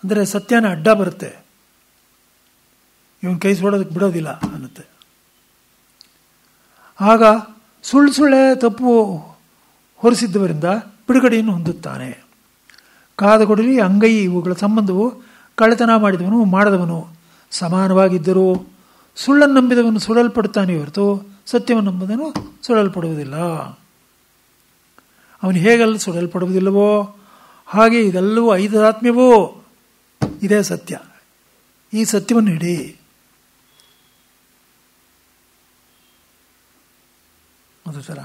ಅಂದರೆ ಸತ್ಯನ ಅಡ್ಡ ಬರುತ್ತೆ, ಇವನು ಕೈ ಸುಡೋದಕ್ಕೆ ಬಿಡೋದಿಲ್ಲ ಅನ್ನುತ್ತೆ. ಆಗ ಸುಳ್ಳೆ ತಪ್ಪು ಹೊರಿಸಿದ್ದವರಿಂದ ಬಿಡುಗಡೆಯನ್ನು ಹೊಂದುತ್ತಾನೆ. ಕಾದ ಕೊಡಲಿ ಅಂಗೈ ಇವುಗಳ ಸಂಬಂಧವು ಕಳ್ಳತನ ಮಾಡಿದವನು ಮಾಡದವನು ಸಮಾನವಾಗಿದ್ದರೂ ಸುಳ್ಳನ್ನು ನಂಬಿದವನು ಸುಡಲ್ಪಡುತ್ತಾನೆ ಹೊರತು ಸತ್ಯವನ್ನು ನಂಬಿದವನು ಸುಡಲ್ಪಡುವುದಿಲ್ಲ. ಅವನು ಹೇಗೆಲ್ಲ ಸುಡಲ್ಪಡುವುದಿಲ್ಲವೋ ಹಾಗೆ ಇದೆಲ್ಲವೂ ಐದಾತ್ಮ್ಯವೋ ಇದೇ ಸತ್ಯ. ಈ ಸತ್ಯವನ್ನು ಹಿಡಿ. ಒಂದು ಥರ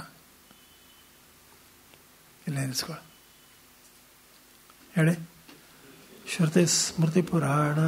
ಇಲ್ಲ ಎನಿಸ್ಕೊಳ್ಳ ಹೇಳಿ. ಶ್ರುತಿ ಸ್ಮೃತಿ ಪುರಾಣ